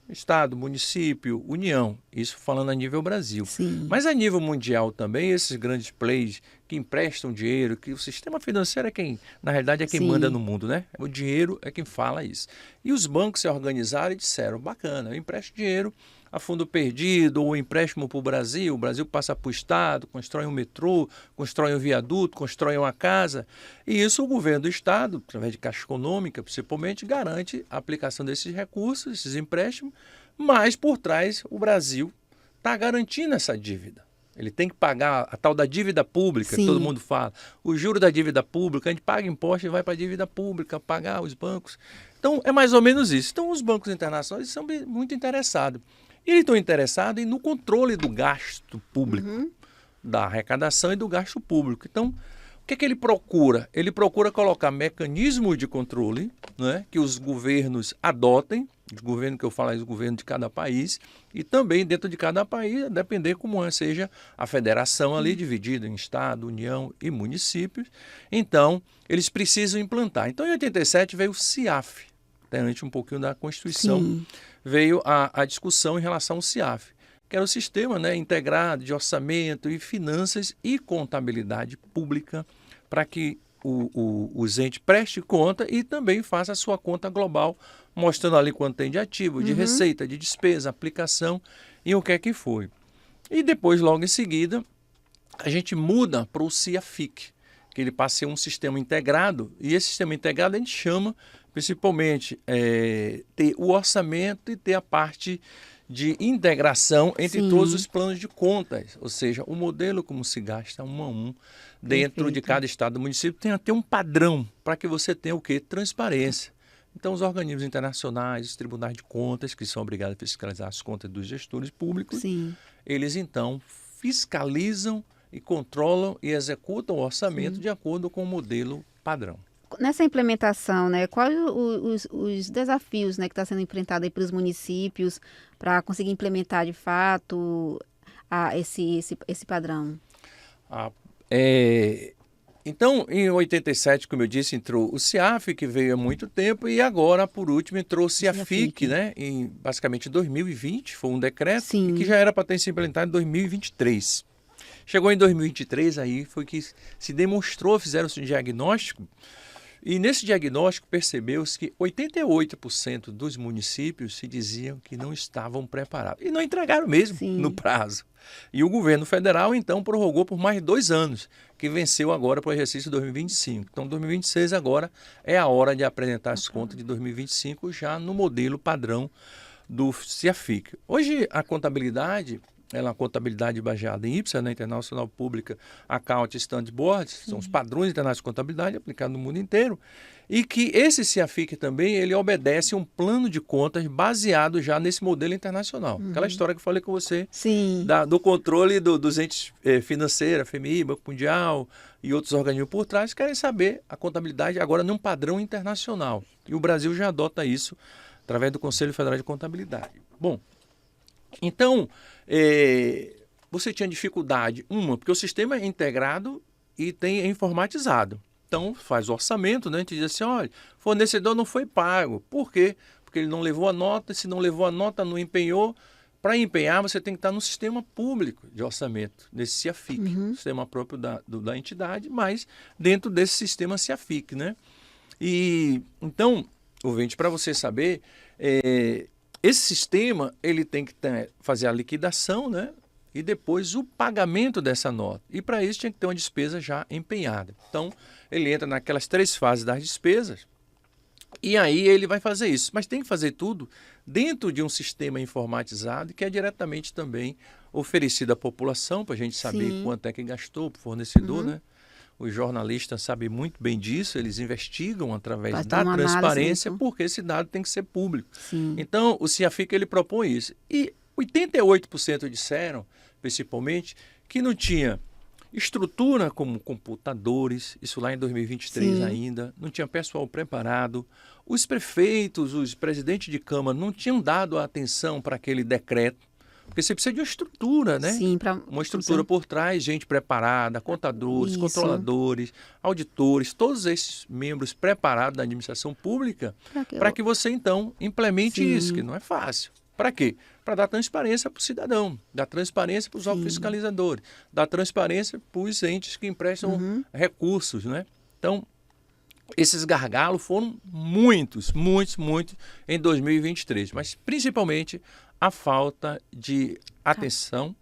Estado, município, União, isso falando a nível Brasil. Mas a nível mundial também, esses grandes players que emprestam dinheiro, que o sistema financeiro é quem, na realidade, é quem manda no mundo, né? O dinheiro é quem fala isso. E os bancos se organizaram e disseram, bacana, eu empresto dinheiro a fundo perdido ou empréstimo para o Brasil passa para o Estado, constrói um metrô, constrói um viaduto, constrói uma casa. E isso o governo do Estado, através de Caixa Econômica, principalmente, garante a aplicação desses recursos, esses empréstimos, mas por trás o Brasil está garantindo essa dívida. Ele tem que pagar a tal da dívida pública, que todo mundo fala. O juro da dívida pública, a gente paga imposto e vai para a dívida pública, pagar os bancos. Então, é mais ou menos isso. Então, os bancos internacionais são muito interessados. E eles estão interessados no controle do gasto público, da arrecadação e do gasto público. Então, o que ele procura? Ele procura colocar mecanismos de controle, né, que os governos adotem, o governo que eu falo é o governo de cada país, e também dentro de cada país, a depender como seja a federação ali, dividida em Estado, União e municípios. Então, eles precisam implantar. Então, em 87 veio o CIAF, antes um pouquinho da Constituição, veio a discussão em relação ao CIAF, que era o sistema, né, integrado de orçamento e finanças e contabilidade pública para que os entes prestem conta e também faça a sua conta global, mostrando ali quanto tem de ativo, de receita, de despesa, aplicação e o que é que foi. E depois, logo em seguida, a gente muda para o CIAFIC, que ele passa a ser um sistema integrado, e esse sistema integrado a gente chama principalmente ter o orçamento e ter a parte de integração entre todos os planos de contas, ou seja, o modelo como se gasta 1 a 1 dentro de cada estado do município tem até um padrão para que você tenha o quê? Transparência. Então, os organismos internacionais, os tribunais de contas, que são obrigados a fiscalizar as contas dos gestores públicos, eles então fiscalizam e controlam e executam o orçamento de acordo com o modelo padrão. Nessa implementação, né, quais os desafios, né, que está sendo enfrentado aí pelos municípios para conseguir implementar de fato esse padrão? Então, em 87, como eu disse, entrou o CIAF, que veio há muito tempo, e agora, por último, entrou o CIAFIC, né, basicamente em 2020, foi um decreto que já era para ter sido implementado em 2023. Chegou em 2023, aí foi que se demonstrou, fizeram-se um diagnóstico, e nesse diagnóstico percebeu-se que 88% dos municípios se diziam que não estavam preparados. E não entregaram mesmo no prazo. E o governo federal, então, prorrogou por mais 2 anos, que venceu agora para o exercício 2025. Então, 2026 agora é a hora de apresentar as contas de 2025 já no modelo padrão do CIAFIC. Hoje, a contabilidade ela é uma contabilidade baseada em IPSA, né, Internacional Pública Account Standard Board, são os padrões internacionais de contabilidade aplicados no mundo inteiro, e que esse CIAFIC também, ele obedece um plano de contas baseado já nesse modelo internacional. Aquela história que eu falei com você, Sim. do controle dos entes financeiros, FMI, Banco Mundial e outros organismos por trás, querem saber a contabilidade agora num padrão internacional. E o Brasil já adota isso através do Conselho Federal de Contabilidade. Bom, então, você tinha dificuldade, porque o sistema é integrado e é informatizado. Então, faz o orçamento, né? A gente diz assim, olha, fornecedor não foi pago. Por quê? Porque ele não levou a nota, se não levou a nota, não empenhou. Para empenhar, você tem que estar no sistema público de orçamento, nesse CIAFIC, sistema próprio da entidade, mas dentro desse sistema CIAFIC, né? E, então, ouvinte, para você saber, esse sistema, ele tem que fazer a liquidação, né? E depois o pagamento dessa nota. E para isso tinha que ter uma despesa já empenhada. Então, ele entra naquelas 3 fases das despesas e aí ele vai fazer isso. Mas tem que fazer tudo dentro de um sistema informatizado que é diretamente também oferecido à população, para a gente saber quanto é que gastou para o fornecedor, né? Os jornalistas sabem muito bem disso, eles investigam através da transparência, porque esse dado tem que ser público. Sim. Então, o CIAFIC, ele propõe isso. E 88% disseram, principalmente, que não tinha estrutura como computadores, isso lá em 2023 ainda, não tinha pessoal preparado. Os prefeitos, os presidentes de Câmara não tinham dado a atenção para aquele decreto, porque você precisa de uma estrutura, né? Sim, uma estrutura por trás, gente preparada, contadores, controladores, auditores, todos esses membros preparados da administração pública, para que você, então, implemente isso, que não é fácil. Para quê? Para dar transparência para o cidadão, dar transparência para os órgãos fiscalizadores, dar transparência para os entes que emprestam recursos, né? Então, esses gargalos foram muitos em 2023, mas principalmente a falta de atenção,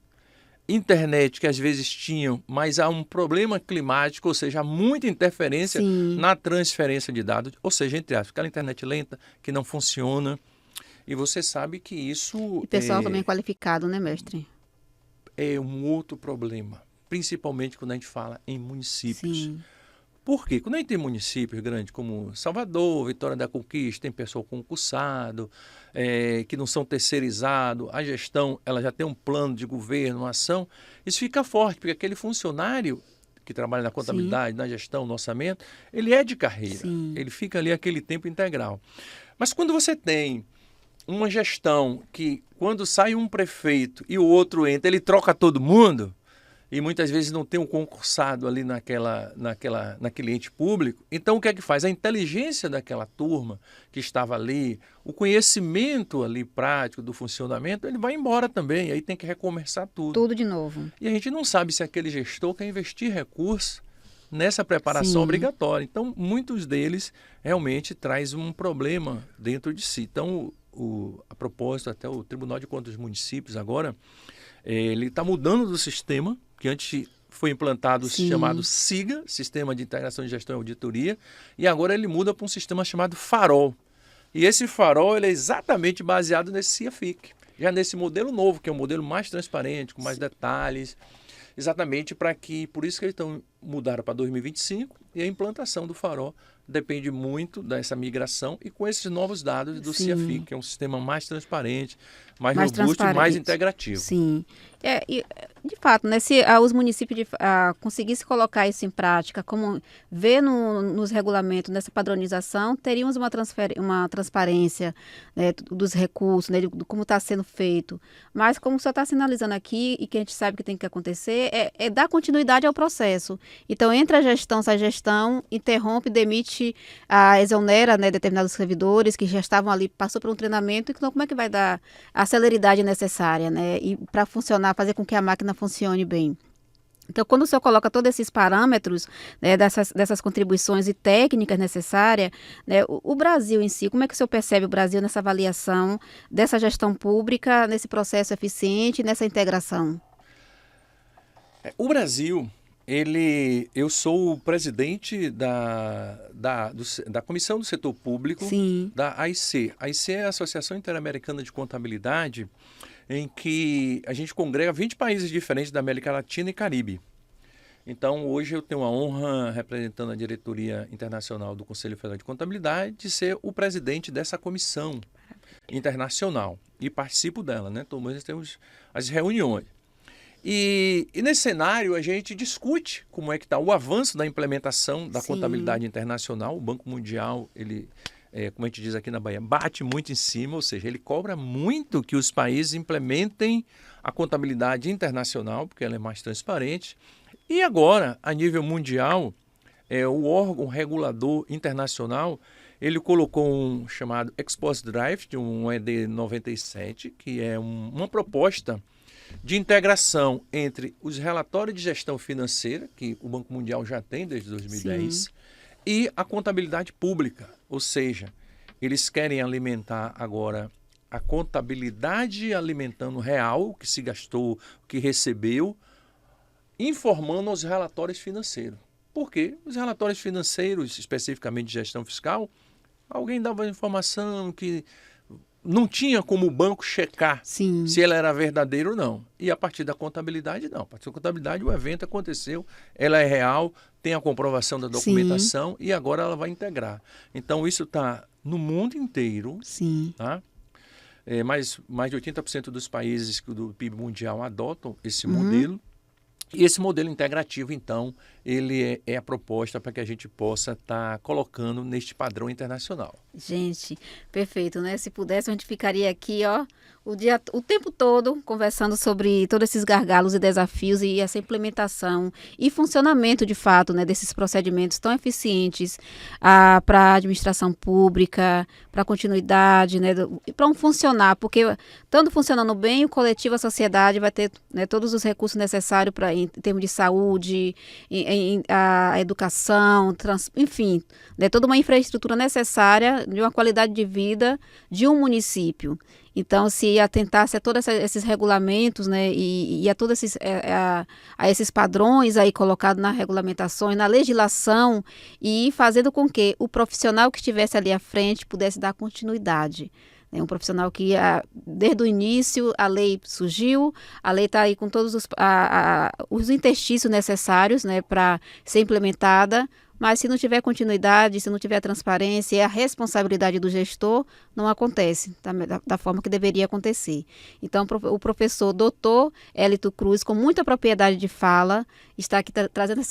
internet que às vezes tinham, mas há um problema climático, ou seja, há muita interferência na transferência de dados, ou seja, entre aspas, aquela internet lenta que não funciona. E você sabe que isso... E pessoal também qualificado, né, mestre? É um outro problema, principalmente quando a gente fala em municípios. Sim. Por quê? Quando a gente tem municípios grandes como Salvador, Vitória da Conquista, tem pessoal concursado, que não são terceirizados, a gestão ela já tem um plano de governo, uma ação, isso fica forte, porque aquele funcionário que trabalha na contabilidade, na gestão, no orçamento, ele é de carreira, ele fica ali aquele tempo integral. Mas quando você tem uma gestão que, quando sai um prefeito e o outro entra, ele troca todo mundo, e muitas vezes não tem um concursado ali naquele ente público, então o que é que faz? A inteligência daquela turma que estava ali, o conhecimento ali prático do funcionamento, ele vai embora também, aí tem que recomeçar tudo. Tudo de novo. E a gente não sabe se aquele gestor quer investir recursos nessa preparação obrigatória. Então, muitos deles realmente traz um problema dentro de si. Então, a propósito, até o Tribunal de Contas dos Municípios agora, ele está mudando do sistema, que antes foi implantado o chamado SIGA, Sistema de Integração de Gestão e Auditoria, e agora ele muda para um sistema chamado FAROL. E esse FAROL ele é exatamente baseado nesse CIAFIC, já nesse modelo novo, que é um modelo mais transparente, com mais detalhes, exatamente por isso que eles mudaram para 2025, e a implantação do FAROL depende muito dessa migração e com esses novos dados do CIAFIC, que é um sistema mais transparente, mais robusto e mais integrativo. Sim. De fato, né, se os municípios conseguissem colocar isso em prática, como vê nos regulamentos, nessa padronização, teríamos uma transparência, né, dos recursos, né, de como está sendo feito. Mas como só está sinalizando aqui, e que a gente sabe que tem que acontecer, é dar continuidade ao processo. Então, entra a gestão, sai a gestão, interrompe, demite, exonera, né, determinados servidores que já estavam ali, passou por um treinamento, então como é que vai dar a celeridade necessária, né, e para funcionar, fazer com que a máquina funcione bem. Então, quando o senhor coloca todos esses parâmetros, né, dessas contribuições e técnicas necessárias, né, o Brasil em si, como é que o senhor percebe o Brasil nessa avaliação dessa gestão pública, nesse processo eficiente, nessa integração? O Brasil, eu sou o presidente da Comissão do Setor Público, da AIC. A AIC é a Associação Interamericana de Contabilidade, em que a gente congrega 20 países diferentes da América Latina e Caribe. Então, hoje eu tenho a honra, representando a diretoria internacional do Conselho Federal de Contabilidade, de ser o presidente dessa comissão internacional e participo dela, né? Todos nós temos as reuniões. E nesse cenário a gente discute como é que está o avanço da implementação da contabilidade internacional. O Banco Mundial, ele, como a gente diz aqui na Bahia, bate muito em cima, ou seja, ele cobra muito que os países implementem a contabilidade internacional, porque ela é mais transparente. E agora, a nível mundial, o órgão regulador internacional, ele colocou um chamado Expost Draft, um ED 97, que é uma proposta de integração entre os relatórios de gestão financeira, que o Banco Mundial já tem desde 2010, e a contabilidade pública. Ou seja, eles querem alimentar agora a contabilidade alimentando real, o que se gastou, o que recebeu, informando os relatórios financeiros. Por quê? Os relatórios financeiros, especificamente de gestão fiscal, alguém dava informação que não tinha como o banco checar se ela era verdadeira ou não. E a partir da contabilidade, não. A partir da contabilidade, o evento aconteceu, ela é real, tem a comprovação da documentação e agora ela vai integrar. Então, isso está no mundo inteiro. Tá? Mais de 80% dos países do PIB mundial adotam esse modelo. E esse modelo integrativo, então, ele é a proposta para que a gente possa estar colocando neste padrão internacional. Gente, perfeito, né? Se pudesse, a gente ficaria aqui, ó, o tempo todo conversando sobre todos esses gargalos e desafios e essa implementação e funcionamento, de fato, né, desses procedimentos tão eficientes para a administração pública, para a continuidade, né, para funcionar, porque estando funcionando bem, o coletivo, a sociedade vai ter, né, todos os recursos necessários em termos de saúde, a educação, enfim, né, toda uma infraestrutura necessária de uma qualidade de vida de um município. Então, se atentasse a todos esses regulamentos, né, e a todos esses padrões aí colocados na regulamentação e na legislação, e fazendo com que o profissional que estivesse ali à frente pudesse dar continuidade. Um profissional que, desde o início, a lei surgiu, a lei está aí com todos os interstícios necessários, né, para ser implementada, mas se não tiver continuidade, se não tiver transparência e a responsabilidade do gestor, não acontece da forma que deveria acontecer. Então, o professor doutor Hélito Cruz, com muita propriedade de fala, está aqui trazendo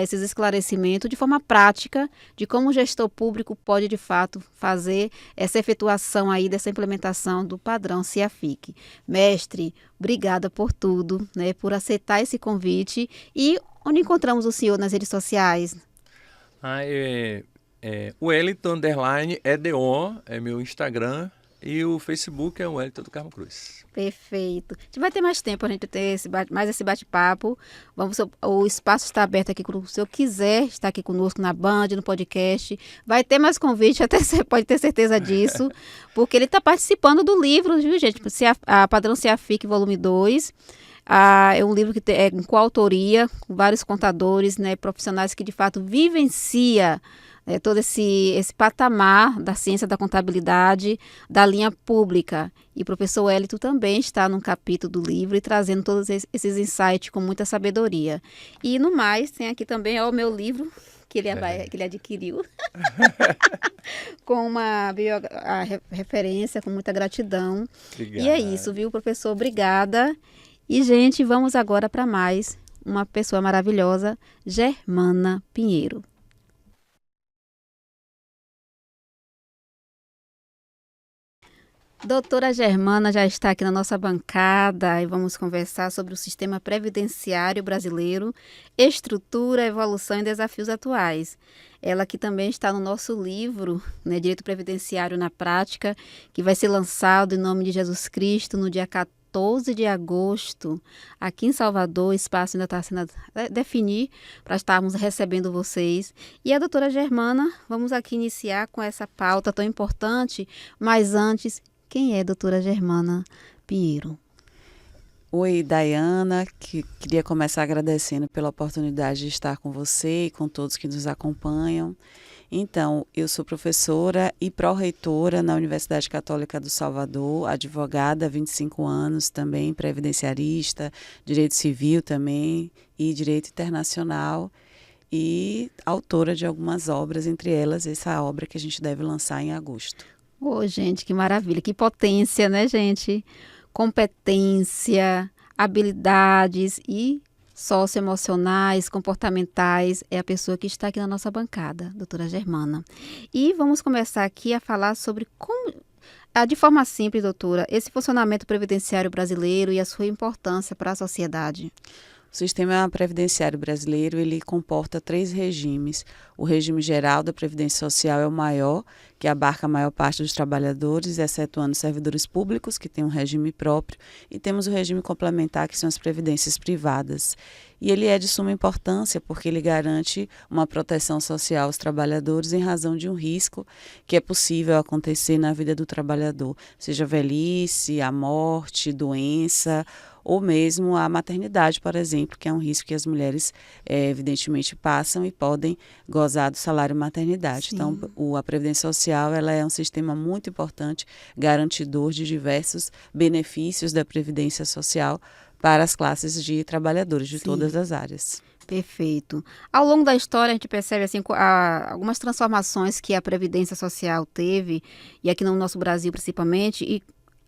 esses esclarecimentos de forma prática de como o gestor público pode, de fato, fazer essa efetuação aí dessa implementação do padrão CIAFIC. Mestre, obrigada por tudo, né, por aceitar esse convite. E onde encontramos o senhor nas redes sociais? O Wellington _ EDO é meu Instagram e o Facebook é o Wellington do Carmo Cruz. Perfeito. A gente vai ter mais tempo, a gente ter mais esse bate-papo. O espaço está aberto aqui, se o senhor quiser estar aqui conosco na Band, no podcast. Vai ter mais convite, até você pode ter certeza disso, porque ele está participando do livro, viu, gente? A Padrão CIAFIC, volume 2. É um livro que é com coautoria, com vários contadores, né, profissionais que de fato vivencia todo esse patamar da ciência da contabilidade, da linha pública. E o professor Hélito também está num capítulo do livro e trazendo todos esses insights com muita sabedoria. E no mais, tem aqui também o meu livro, que ele adquiriu, com uma referência, com muita gratidão. Obrigada. E é isso, viu, professor? Obrigada. E, gente, vamos agora para mais uma pessoa maravilhosa, Germana Pinheiro. Doutora Germana já está aqui na nossa bancada e vamos conversar sobre o sistema previdenciário brasileiro, estrutura, evolução e desafios atuais. Ela que também está no nosso livro, né, Direito Previdenciário na Prática, que vai ser lançado em nome de Jesus Cristo no dia 14 de agosto, aqui em Salvador. O espaço ainda está sendo definir para estarmos recebendo vocês. E a doutora Germana, vamos aqui iniciar com essa pauta tão importante, mas antes, quem é a doutora Germana Pinheiro? Oi, Dayana, que queria começar agradecendo pela oportunidade de estar com você e com todos que nos acompanham. Então, eu sou professora e pró-reitora na Universidade Católica do Salvador, advogada há 25 anos também, previdenciarista, direito civil também e direito internacional, e autora de algumas obras, entre elas essa obra que a gente deve lançar em agosto. Ô, gente, que maravilha, que potência, né, gente? Competência, habilidades e socioemocionais, comportamentais, é a pessoa que está aqui na nossa bancada, doutora Germana. E vamos começar aqui a falar sobre como, de forma simples, doutora, esse funcionamento previdenciário brasileiro e a sua importância para a sociedade. O sistema previdenciário brasileiro, ele comporta 3 regimes. O regime geral da Previdência Social é o maior, que abarca a maior parte dos trabalhadores, excetuando os servidores públicos, que tem um regime próprio, e temos o regime complementar, que são as previdências privadas. E ele é de suma importância porque ele garante uma proteção social aos trabalhadores em razão de um risco que é possível acontecer na vida do trabalhador, seja velhice, a morte, doença, ou mesmo a maternidade, por exemplo, que é um risco que as mulheres, evidentemente, passam e podem gozar do salário maternidade. Sim. Então, a Previdência Social ela é um sistema muito importante, garantidor de diversos benefícios da Previdência Social para as classes de trabalhadores de Sim. todas as áreas. Perfeito. Ao longo da história, a gente percebe assim, algumas transformações que a Previdência Social teve, e aqui no nosso Brasil principalmente, e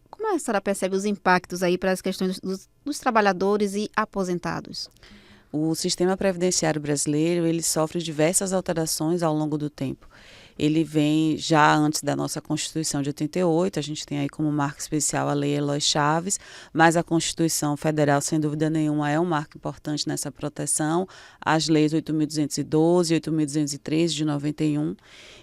como a senhora percebe os impactos aí para as questões dos trabalhadores e aposentados? O sistema previdenciário brasileiro, ele sofre diversas alterações ao longo do tempo. Ele vem já antes da nossa Constituição de 88, a gente tem aí como marco especial a Lei Eloy Chaves, mas a Constituição Federal, sem dúvida nenhuma, é um marco importante nessa proteção, as leis 8.212 e 8.213 de 91,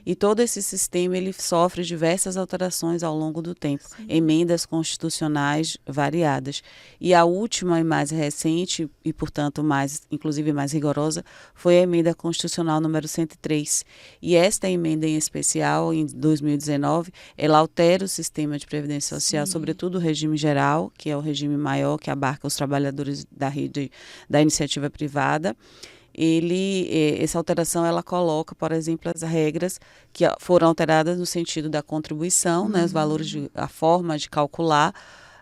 e todo esse sistema ele sofre diversas alterações ao longo do tempo, Sim. emendas constitucionais variadas. E a última e mais recente, e portanto inclusive mais rigorosa, foi a emenda constitucional número 103. E esta emenda em especial, em 2019, ela altera o sistema de previdência social, Sim. sobretudo o regime geral, que é o regime maior, que abarca os trabalhadores da rede da iniciativa privada. Essa alteração ela coloca, por exemplo, as regras que foram alteradas no sentido da contribuição, né, os valores, a forma de calcular,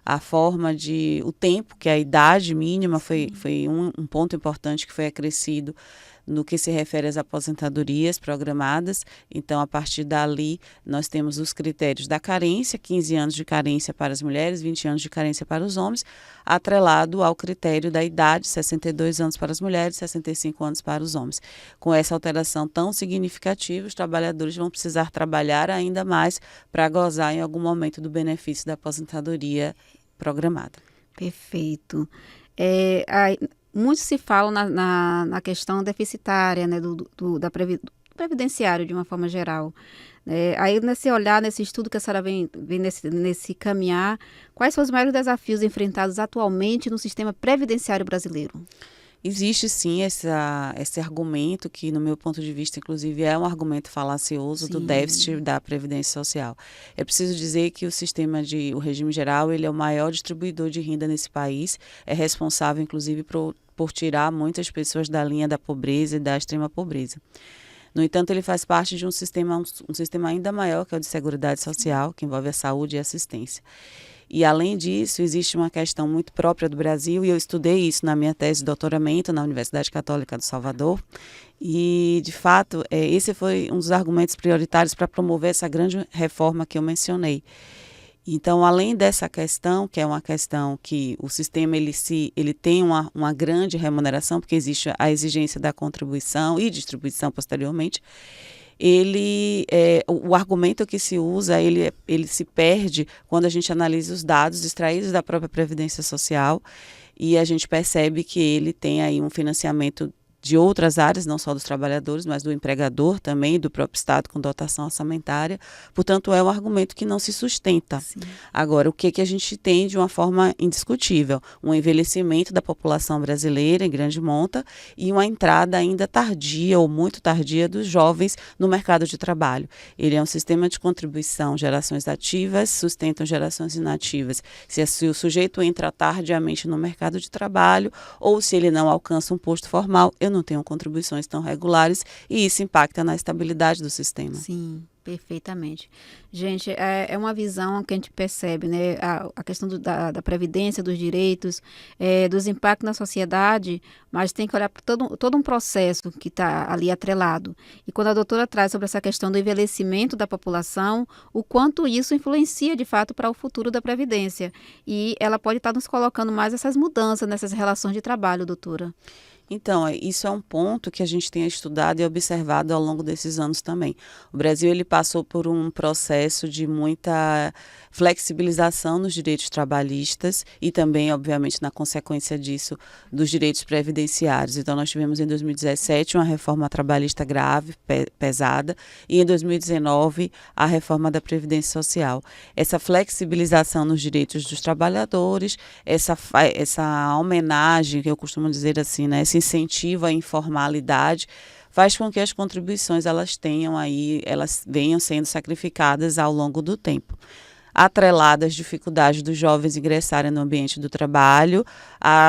a forma o tempo, que a idade mínima foi um ponto importante que foi acrescido no que se refere às aposentadorias programadas. Então, a partir dali, nós temos os critérios da carência, 15 anos de carência para as mulheres, 20 anos de carência para os homens, atrelado ao critério da idade, 62 anos para as mulheres, 65 anos para os homens. Com essa alteração tão significativa, os trabalhadores vão precisar trabalhar ainda mais para gozar em algum momento do benefício da aposentadoria programada. Perfeito. Muito se fala na questão deficitária, né, do previdenciário de uma forma geral. Aí nesse olhar, nesse estudo que a senhora vem nesse caminhar, quais são os maiores desafios enfrentados atualmente no sistema previdenciário brasileiro? Existe sim esse argumento que, no meu ponto de vista, inclusive, é um argumento falacioso do déficit da Previdência Social. É preciso dizer que o regime geral, ele é o maior distribuidor de renda nesse país, é responsável, inclusive, por tirar muitas pessoas da linha da pobreza e da extrema pobreza. No entanto, ele faz parte de um sistema ainda maior, que é o de Seguridade Social, que envolve a saúde e a assistência. E, além disso, existe uma questão muito própria do Brasil, e eu estudei isso na minha tese de doutoramento na Universidade Católica do Salvador. E, de fato, esse foi um dos argumentos prioritários para promover essa grande reforma que eu mencionei. Então, além dessa questão, que é uma questão que o sistema ele tem uma grande remuneração, porque existe a exigência da contribuição e distribuição posteriormente, o argumento que se usa, ele se perde quando a gente analisa os dados extraídos da própria Previdência Social, e a gente percebe que ele tem aí um financiamento de outras áreas, não só dos trabalhadores, mas do empregador também, do próprio Estado com dotação orçamentária. Portanto, é um argumento que não se sustenta. Sim. Agora, o que a gente tem de uma forma indiscutível? Um envelhecimento da população brasileira em grande monta e uma entrada ainda tardia ou muito tardia dos jovens no mercado de trabalho. Ele é um sistema de contribuição, gerações ativas sustentam gerações inativas. Se o sujeito entra tardiamente no mercado de trabalho ou se ele não alcança um posto formal, eu não tenham contribuições tão regulares, e isso impacta na estabilidade do sistema. Sim, perfeitamente. Gente, é uma visão que a gente percebe, né? A questão da previdência, dos direitos, dos impactos na sociedade, mas tem que olhar para todo um processo que está ali atrelado. E quando a doutora traz sobre essa questão do envelhecimento da população, o quanto isso influencia, de fato, para o futuro da previdência. E ela pode estar nos colocando mais essas mudanças nessas relações de trabalho, doutora. Então, isso é um ponto que a gente tem estudado e observado ao longo desses anos também. O Brasil ele passou por um processo de muita flexibilização nos direitos trabalhistas e também, obviamente, na consequência disso, dos direitos previdenciários. Então, nós tivemos em 2017 uma reforma trabalhista grave, pesada, e em 2019 a reforma da Previdência Social. Essa flexibilização nos direitos dos trabalhadores, essa homenagem, que eu costumo dizer assim, né, esse incentivo à informalidade, faz com que as contribuições elas venham sendo sacrificadas ao longo do tempo. Atrelada às dificuldades dos jovens ingressarem no ambiente do trabalho,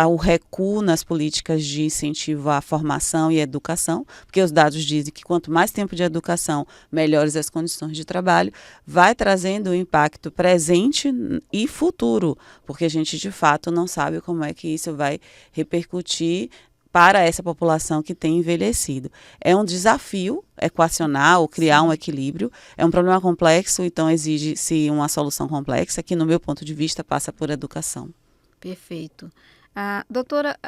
o recuo nas políticas de incentivo à formação e à educação, porque os dados dizem que quanto mais tempo de educação, melhores as condições de trabalho, vai trazendo um impacto presente e futuro, porque a gente de fato não sabe como é que isso vai repercutir para essa população que tem envelhecido. É um desafio equacional, criar um equilíbrio, é um problema complexo, então exige-se uma solução complexa, que no meu ponto de vista passa por educação. Perfeito. Doutora,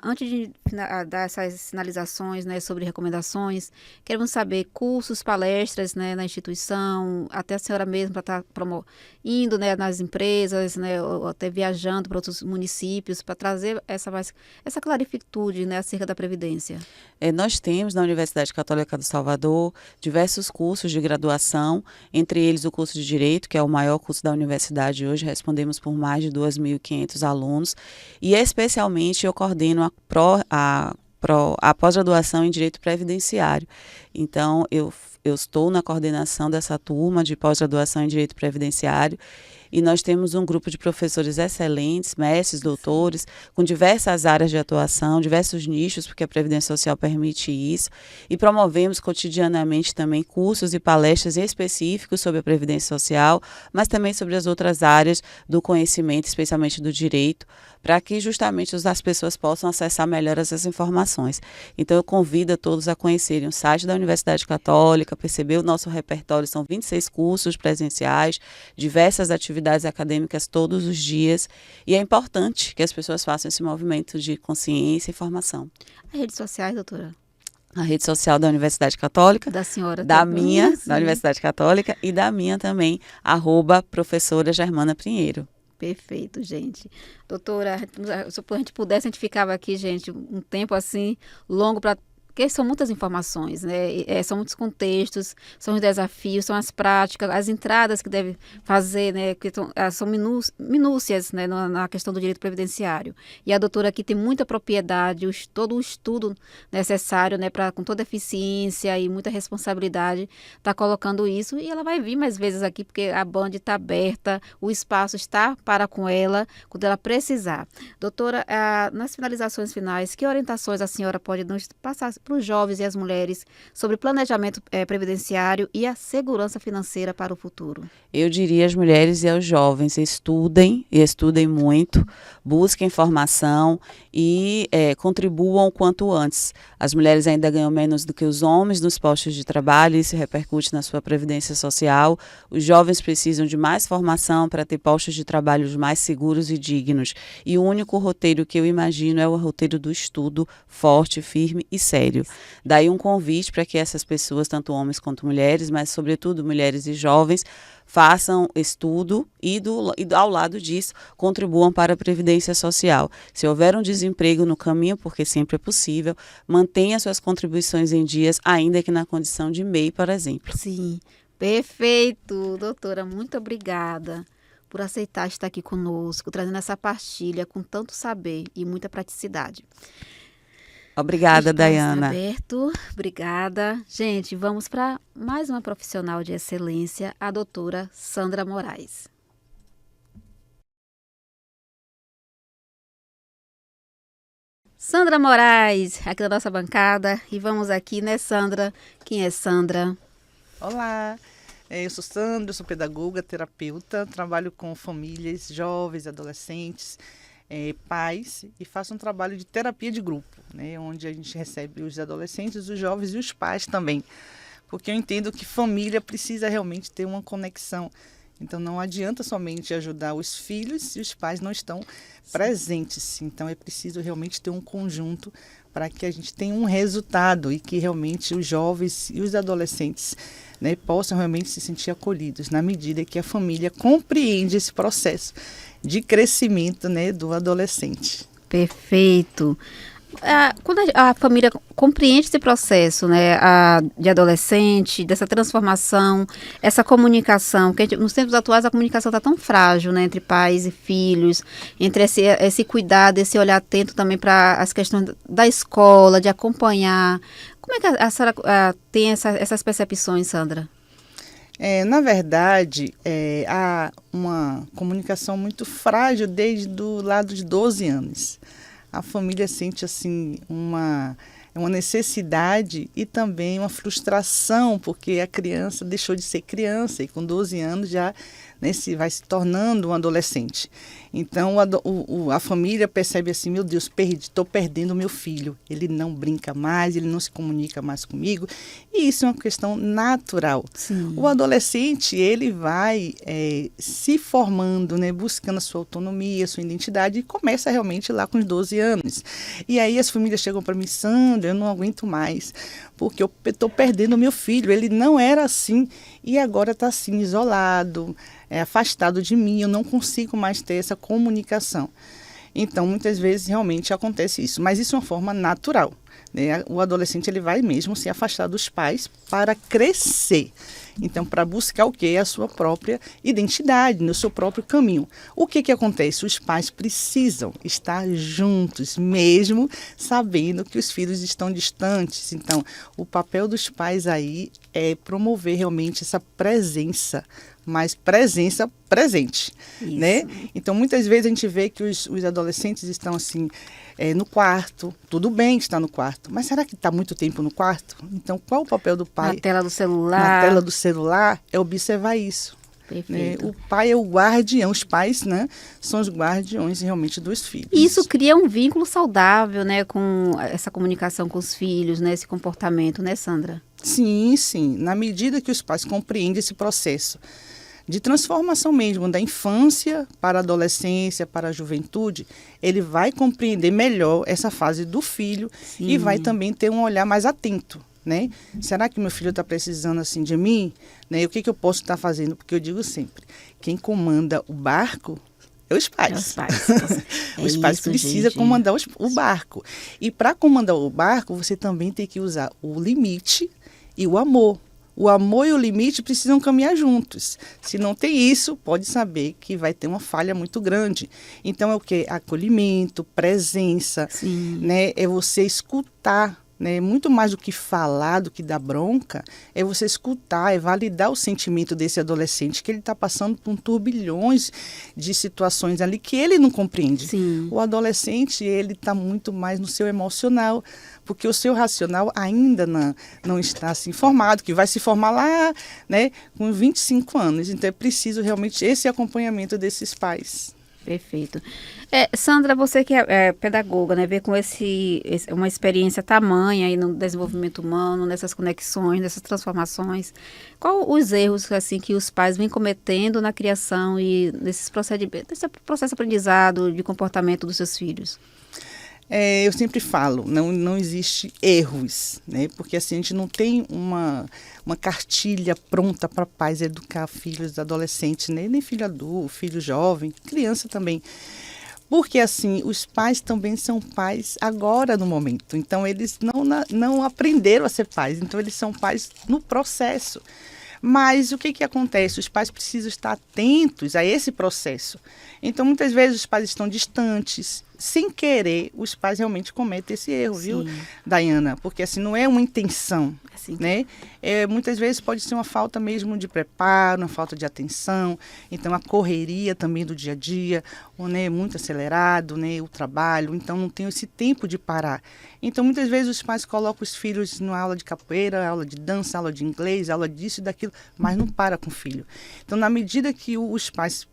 antes de dar essas sinalizações, né, sobre recomendações, queremos saber cursos, palestras, né, na instituição, até a senhora mesma para estar indo, né, nas empresas, né, ou até viajando para outros municípios, para trazer essa clarificitude, né, acerca da Previdência. Nós temos na Universidade Católica do Salvador diversos cursos de graduação, entre eles o curso de Direito, que é o maior curso da universidade hoje, respondemos por mais de 2.500 alunos, e especialmente eu coordeno a pós-graduação em Direito Previdenciário. Então, eu estou na coordenação dessa turma de pós-graduação em Direito Previdenciário, e nós temos um grupo de professores excelentes, mestres, doutores, com diversas áreas de atuação, diversos nichos, porque a Previdência Social permite isso, e promovemos cotidianamente também cursos e palestras específicos sobre a Previdência Social, mas também sobre as outras áreas do conhecimento, especialmente do direito, para que justamente as pessoas possam acessar melhor essas informações. Então, eu convido a todos a conhecerem o site da Universidade Católica, perceber o nosso repertório, são 26 cursos presenciais, diversas atividades acadêmicas todos os dias, e é importante que as pessoas façam esse movimento de consciência e formação. As redes sociais, doutora? A rede social da Universidade Católica, da senhora da também, minha, sim. da Universidade Católica, e da minha também, @professora Germana Pinheiro. Perfeito, gente. Doutora, se a gente pudesse, a gente ficava aqui, gente, um tempo assim, longo para... Porque são muitas informações, né? São muitos contextos, são os desafios, são as práticas, as entradas que deve fazer, né? Que são minúcias, né? Na questão do direito previdenciário. E a doutora aqui tem muita propriedade, todo o estudo necessário, né? Com toda eficiência e muita responsabilidade, está colocando isso. E ela vai vir mais vezes aqui, porque a Band está aberta, o espaço está para com ela, quando ela precisar. Doutora, nas finalizações finais, que orientações a senhora pode nos passar para os jovens e as mulheres sobre planejamento previdenciário e a segurança financeira para o futuro? Eu diria às mulheres e aos jovens, estudem muito, busquem informação e contribuam o quanto antes. As mulheres ainda ganham menos do que os homens nos postos de trabalho, isso repercute na sua previdência social. Os jovens precisam de mais formação para ter postos de trabalho mais seguros e dignos. E o único roteiro que eu imagino é o roteiro do estudo forte, firme e sério. Daí um convite para que essas pessoas, tanto homens quanto mulheres, mas sobretudo mulheres e jovens, façam estudo e ao lado disso contribuam para a Previdência Social. Se houver um desemprego no caminho, porque sempre é possível, mantenha suas contribuições em dias, ainda que na condição de MEI, por exemplo. Sim, perfeito. Doutora, muito obrigada por aceitar estar aqui conosco, trazendo essa partilha com tanto saber e muita praticidade. Obrigada, Dayana. Aberto. Obrigada. Gente, vamos para mais uma profissional de excelência, a doutora Sandra Moraes. Sandra Moraes, aqui da nossa bancada. E vamos aqui, né, Sandra? Quem é Sandra? Olá, eu sou Sandra, sou pedagoga, terapeuta, trabalho com famílias, jovens, adolescentes, pais e faço um trabalho de terapia de grupo, né, onde a gente recebe os adolescentes, os jovens e os pais também, porque eu entendo que família precisa realmente ter uma conexão. Então, não adianta somente ajudar os filhos se os pais não estão presentes. Então, é preciso realmente ter um conjunto para que a gente tenha um resultado e que realmente os jovens e os adolescentes, né, possam realmente se sentir acolhidos na medida que a família compreende esse processo de crescimento, né, do adolescente. Perfeito. Quando a família compreende esse processo, né, de adolescente, dessa transformação, essa comunicação, que nos tempos atuais a comunicação está tão frágil, né, entre pais e filhos, entre esse cuidado, esse olhar atento também para as questões da escola, de acompanhar. Como é que a senhora tem essas percepções, Sandra? Na verdade, há uma comunicação muito frágil desde o lado de 12 anos. A família sente assim uma necessidade e também uma frustração, porque a criança deixou de ser criança e com 12 anos já, né, vai se tornando um adolescente. Então a família percebe assim, meu Deus, estou perdendo meu filho, ele não brinca mais, ele não se comunica mais comigo, e isso é uma questão natural. Sim. O adolescente, ele vai se formando, né, buscando a sua autonomia, a sua identidade, e começa realmente lá com os 12 anos. E aí as famílias chegam para mim, Sandra, eu não aguento mais, porque eu estou perdendo meu filho, ele não era assim, e agora está assim, isolado, afastado de mim, eu não consigo mais ter essa comunicação. Então, muitas vezes, realmente acontece isso, mas isso é uma forma natural, né? O adolescente, ele vai mesmo se afastar dos pais para crescer. Então, para buscar o quê? A sua própria identidade, no seu próprio caminho. O que acontece? Os pais precisam estar juntos, mesmo sabendo que os filhos estão distantes. Então, o papel dos pais aí é promover realmente essa presença, mas presença presente, né? Então, muitas vezes a gente vê que os adolescentes estão assim, no quarto, tudo bem estar no quarto, mas será que está muito tempo no quarto? Então, qual o papel do pai? Na tela do celular. Na tela do celular, é observar isso. Né? O pai é o guardião, os pais, né, são os guardiões realmente dos filhos. E isso cria um vínculo saudável, né, com essa comunicação com os filhos, né, esse comportamento, né, Sandra? Sim, sim. Na medida que os pais compreendem esse processo de transformação mesmo da infância para a adolescência, para a juventude, ele vai compreender melhor essa fase do filho. Sim. E vai também ter um olhar mais atento, né? Será que meu filho está precisando assim de mim? Né? E o que eu posso estar fazendo? Porque eu digo sempre, quem comanda o barco é os pais. Os pais, os pais precisam comandar o barco. E para comandar o barco, você também tem que usar o limite e o amor. O amor e o limite precisam caminhar juntos. Se não tem isso, pode saber que vai ter uma falha muito grande. Então, é o quê? Acolhimento, presença, né? É você escutar, né? Muito mais do que falar, do que dar bronca, é você escutar, é validar o sentimento desse adolescente, que ele está passando por turbilhões de situações ali que ele não compreende. Sim. O adolescente, ele está muito mais no seu emocional, porque o seu racional ainda não está assim formado, que vai se formar lá, né, com 25 anos. Então, é preciso realmente esse acompanhamento desses pais. Perfeito. Sandra, você que é pedagoga, né, vê com uma experiência tamanha aí no desenvolvimento humano, nessas conexões, nessas transformações, qual os erros assim que os pais vêm cometendo na criação e nesse processo de aprendizado, de comportamento dos seus filhos? Eu sempre falo, não existe erros, né? Porque assim, a gente não tem uma cartilha pronta para pais educar filhos adolescentes, né? Nem filho adulto, filho jovem, criança também. Porque assim, os pais também são pais agora no momento. Então, eles não aprenderam a ser pais, então eles são pais no processo. Mas o que acontece? Os pais precisam estar atentos a esse processo. Então, muitas vezes os pais estão distantes, sem querer, os pais realmente cometem esse erro, viu, Sim. Dayana? Porque assim, não é uma intenção, Assim. né? Muitas vezes pode ser uma falta mesmo de preparo, uma falta de atenção, então a correria também do dia a dia, né, muito acelerado, né, o trabalho, então não tem esse tempo de parar. Então muitas vezes os pais colocam os filhos numa aula de capoeira, aula de dança, aula de inglês, aula disso e daquilo, mas não para com o filho. Então na medida que os pais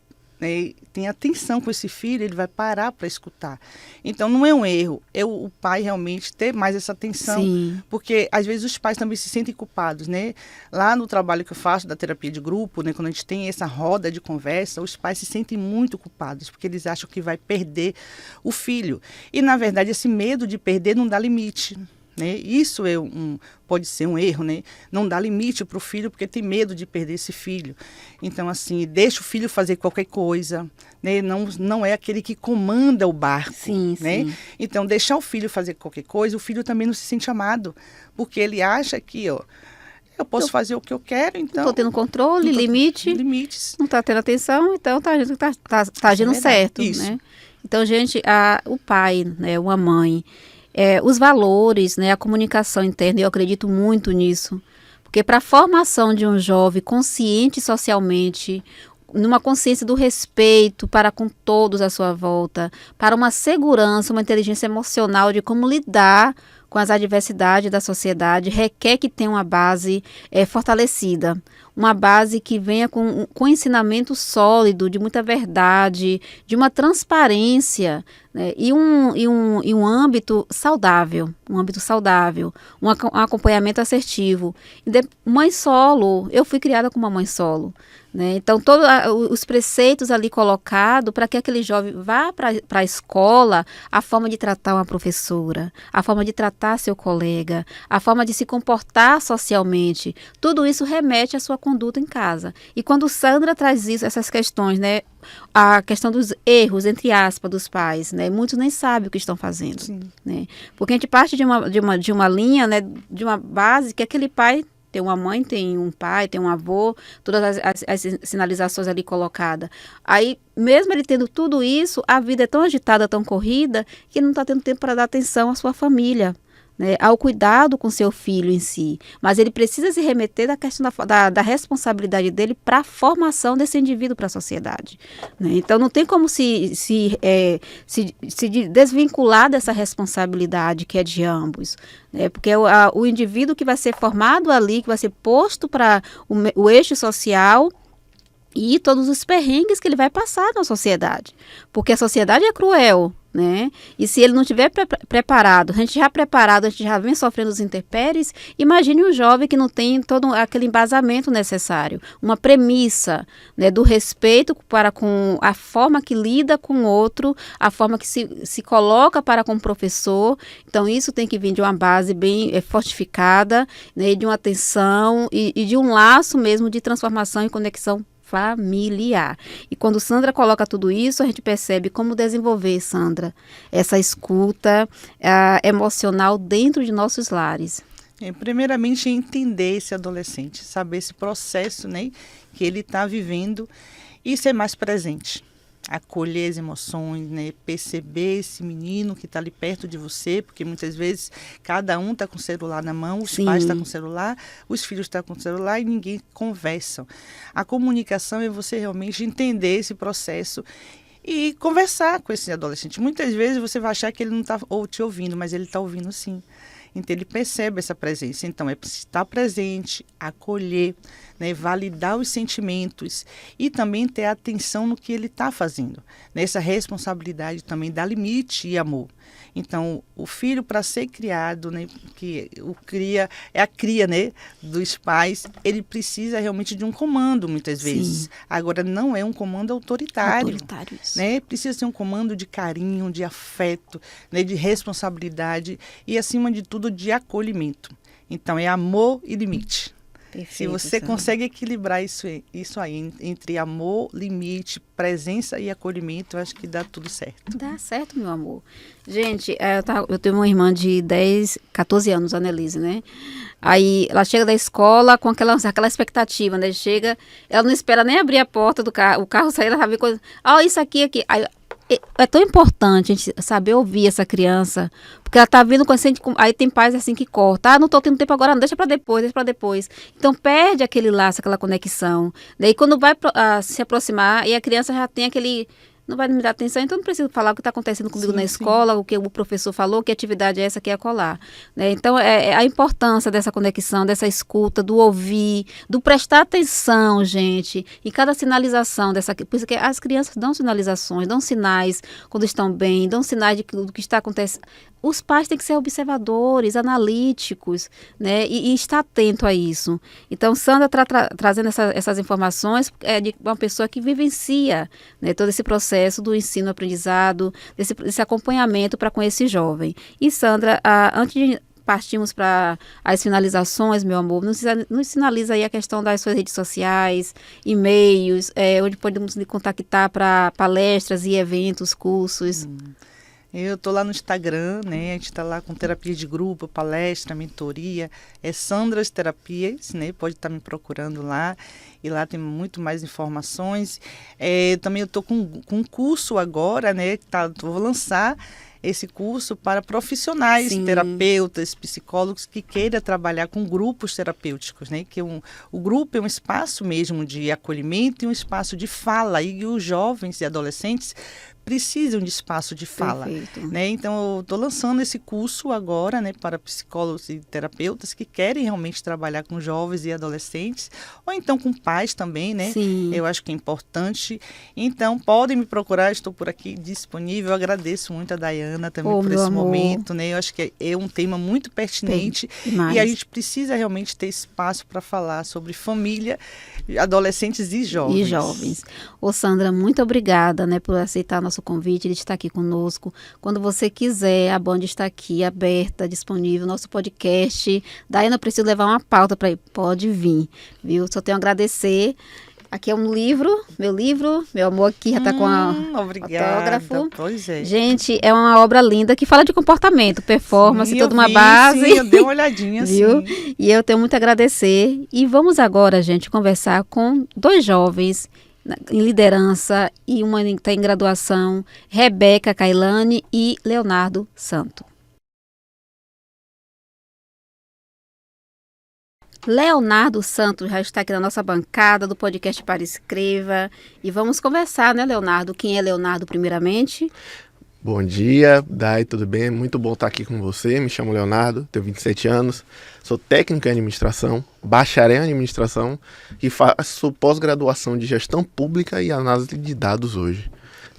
tem atenção com esse filho, ele vai parar para escutar. Então, não é um erro, é o pai realmente ter mais essa atenção, Sim. porque às vezes os pais também se sentem culpados, né? Lá no trabalho que eu faço da terapia de grupo, né, quando a gente tem essa roda de conversa, os pais se sentem muito culpados, porque eles acham que vai perder o filho. E, na verdade, esse medo de perder não dá limite. Né? Isso pode ser um erro, né? Não dá limite para o filho porque tem medo de perder esse filho. Então, assim, deixa o filho fazer qualquer coisa, né? Não é aquele que comanda o barco. Sim, né? sim. Então, deixar o filho fazer qualquer coisa, o filho também não se sente amado, porque ele acha que, ó, eu posso fazer o que eu quero, então... Estou tendo controle, limite, limites. não está tendo atenção, então está agindo verdade. certo. Isso. Né? Então, gente, o pai, né, uma mãe... os valores, né, a comunicação interna, eu acredito muito nisso, porque para a formação de um jovem consciente socialmente, numa consciência do respeito para com todos à sua volta, para uma segurança, uma inteligência emocional de como lidar com as adversidades da sociedade, requer que tenha uma base fortalecida, uma base que venha com ensinamento sólido, de muita verdade, de uma transparência, né, e um âmbito saudável, um acompanhamento assertivo. Mãe solo, eu fui criada como uma mãe solo. Né? Então, todos os preceitos ali colocados para que aquele jovem vá para a escola, a forma de tratar uma professora, a forma de tratar seu colega, a forma de se comportar socialmente, tudo isso remete à sua conduta em casa. E quando Sandra traz essas questões, né, a questão dos erros, entre aspas, dos pais, né, muitos nem sabem o que estão fazendo. Né? Porque a gente parte de uma linha, né, de uma base que aquele pai... Tem uma mãe, tem um pai, tem um avô, todas as sinalizações ali colocadas. Aí, mesmo ele tendo tudo isso, a vida é tão agitada, tão corrida, que ele não está tendo tempo para dar atenção à sua família, né, ao cuidado com seu filho em si. Mas ele precisa se remeter da questão da responsabilidade dele para a formação desse indivíduo para a sociedade. Né? Então, não tem como se desvincular dessa responsabilidade que é de ambos. Né? Porque o indivíduo que vai ser formado ali, que vai ser posto para o eixo social e todos os perrengues que ele vai passar na sociedade. Porque a sociedade é cruel. Né? E se ele não estiver preparado, a gente já vem sofrendo os intempéries, imagine um jovem que não tem todo aquele embasamento necessário, uma premissa, né, do respeito para com a forma que lida com o outro, a forma que se coloca para com o professor. Então isso tem que vir de uma base bem fortificada, né, de uma atenção e de um laço mesmo de transformação e conexão familiar. E quando Sandra coloca tudo isso, a gente percebe como desenvolver, Sandra, essa escuta emocional dentro de nossos lares. Primeiramente, entender esse adolescente, saber esse processo, né, que ele está vivendo e ser mais presente. Acolher as emoções, né, perceber esse menino que está ali perto de você, porque muitas vezes cada um está com o celular na mão, os pais estão com o celular, os filhos estão com o celular e ninguém conversa. A comunicação é você realmente entender esse processo e conversar com esse adolescente. Muitas vezes você vai achar que ele não está te ouvindo, mas ele está ouvindo sim. Então ele percebe essa presença. Então é estar presente, acolher, né, validar os sentimentos e também ter atenção no que ele está fazendo. Nessa responsabilidade também dá limite e amor. Então, o filho, para ser criado, né, que é a cria, né, dos pais, ele precisa realmente de um comando, muitas vezes. Sim. Agora, não é um comando autoritário. Isso. Né? Precisa ser um comando de carinho, de afeto, né, de responsabilidade e, acima de tudo, de acolhimento. Então, é amor e limite. Perfeito, se você Sandra. consegue equilibrar isso aí, entre amor, limite, presença e acolhimento, eu acho que dá tudo certo. Dá certo, meu amor. Gente, eu tenho uma irmã de 14 anos, a Annelise, né? Aí ela chega da escola com aquela expectativa, né? Chega, ela não espera nem abrir a porta do carro, o carro sair, ela já vê coisa. Isso aqui. Aí é tão importante a gente saber ouvir essa criança, porque ela está vindo consciente, aí tem pais assim que cortam, não estou tendo tempo agora, não, deixa para depois. Então perde aquele laço, aquela conexão. Daí quando vai se aproximar, e a criança já tem aquele... Não vai me dar atenção, então não preciso falar o que está acontecendo comigo na escola, o que o professor falou, que atividade é essa que é colar. Né? Então, é a importância dessa conexão, dessa escuta, do ouvir, do prestar atenção, gente, em cada sinalização dessa... Por isso que as crianças dão sinalizações, dão sinais quando estão bem, dão sinais do que está acontecendo. Os pais têm que ser observadores, analíticos, né? E estar atento a isso. Então, Sandra trazendo essas informações é de uma pessoa que vivencia, né, todo esse processo do ensino-aprendizado, desse acompanhamento para com esse jovem. E, Sandra, antes de partirmos para as finalizações, meu amor, nos sinaliza aí a questão das suas redes sociais, e-mails, onde podemos lhe contactar para palestras e eventos, cursos. Eu estou lá no Instagram, né? A gente está lá com terapia de grupo, palestra, mentoria. É Sandra's Terapias, né? Pode estar me procurando lá. E lá tem muito mais informações. Também eu estou com um curso agora, né? Vou lançar esse curso para profissionais, terapeutas, psicólogos que queiram trabalhar com grupos terapêuticos, né? Que o grupo é um espaço mesmo de acolhimento e um espaço de fala. E os jovens e adolescentes precisam de espaço de fala, né? Então eu estou lançando esse curso agora, né, para psicólogos e terapeutas que querem realmente trabalhar com jovens e adolescentes, ou então com pais também, né? Sim. Eu acho que é importante. Então podem me procurar, estou por aqui disponível. Eu agradeço muito a Dayana também por esse momento, né? Eu acho que é um tema muito pertinente e a gente precisa realmente ter espaço para falar sobre família, adolescentes e jovens. Ô Sandra, muito obrigada, né, por aceitar nosso convite, de estar aqui conosco. Quando você quiser, a Band está aqui, aberta, disponível, nosso podcast. Daí não preciso levar uma pauta para ir, pode vir, viu? Só tenho a agradecer. Aqui é um livro, meu amor aqui já está com a autógrafo. Pois é. Gente, é uma obra linda que fala de comportamento, performance, toda uma base. Sim, eu dei uma olhadinha, viu? Sim. E eu tenho muito a agradecer. E vamos agora, gente, conversar com 2 jovens em liderança e uma está em graduação, Rebeca Cailane e Leonardo Santo. Leonardo Santos já está aqui na nossa bancada do podcast Para Escreva e vamos conversar, né, Leonardo? Quem é Leonardo, primeiramente? Bom dia, Dai, tudo bem? Muito bom estar aqui com você. Me chamo Leonardo, tenho 27 anos, sou técnico em administração, bacharel em administração e faço pós-graduação de gestão pública e análise de dados hoje.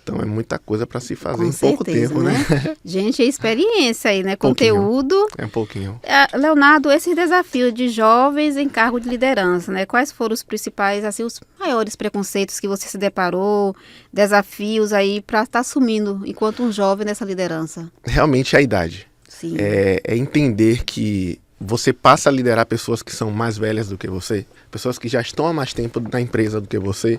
Então é muita coisa para se fazer em pouco tempo, né? Gente, é experiência aí, né? Conteúdo. É um pouquinho. Leonardo, esse desafio de jovens em cargo de liderança, né? Quais foram os principais, assim, os maiores preconceitos que você se deparou, desafios aí para estar assumindo enquanto um jovem nessa liderança? Realmente é a idade. Sim. É entender que você passa a liderar pessoas que são mais velhas do que você, pessoas que já estão há mais tempo na empresa do que você,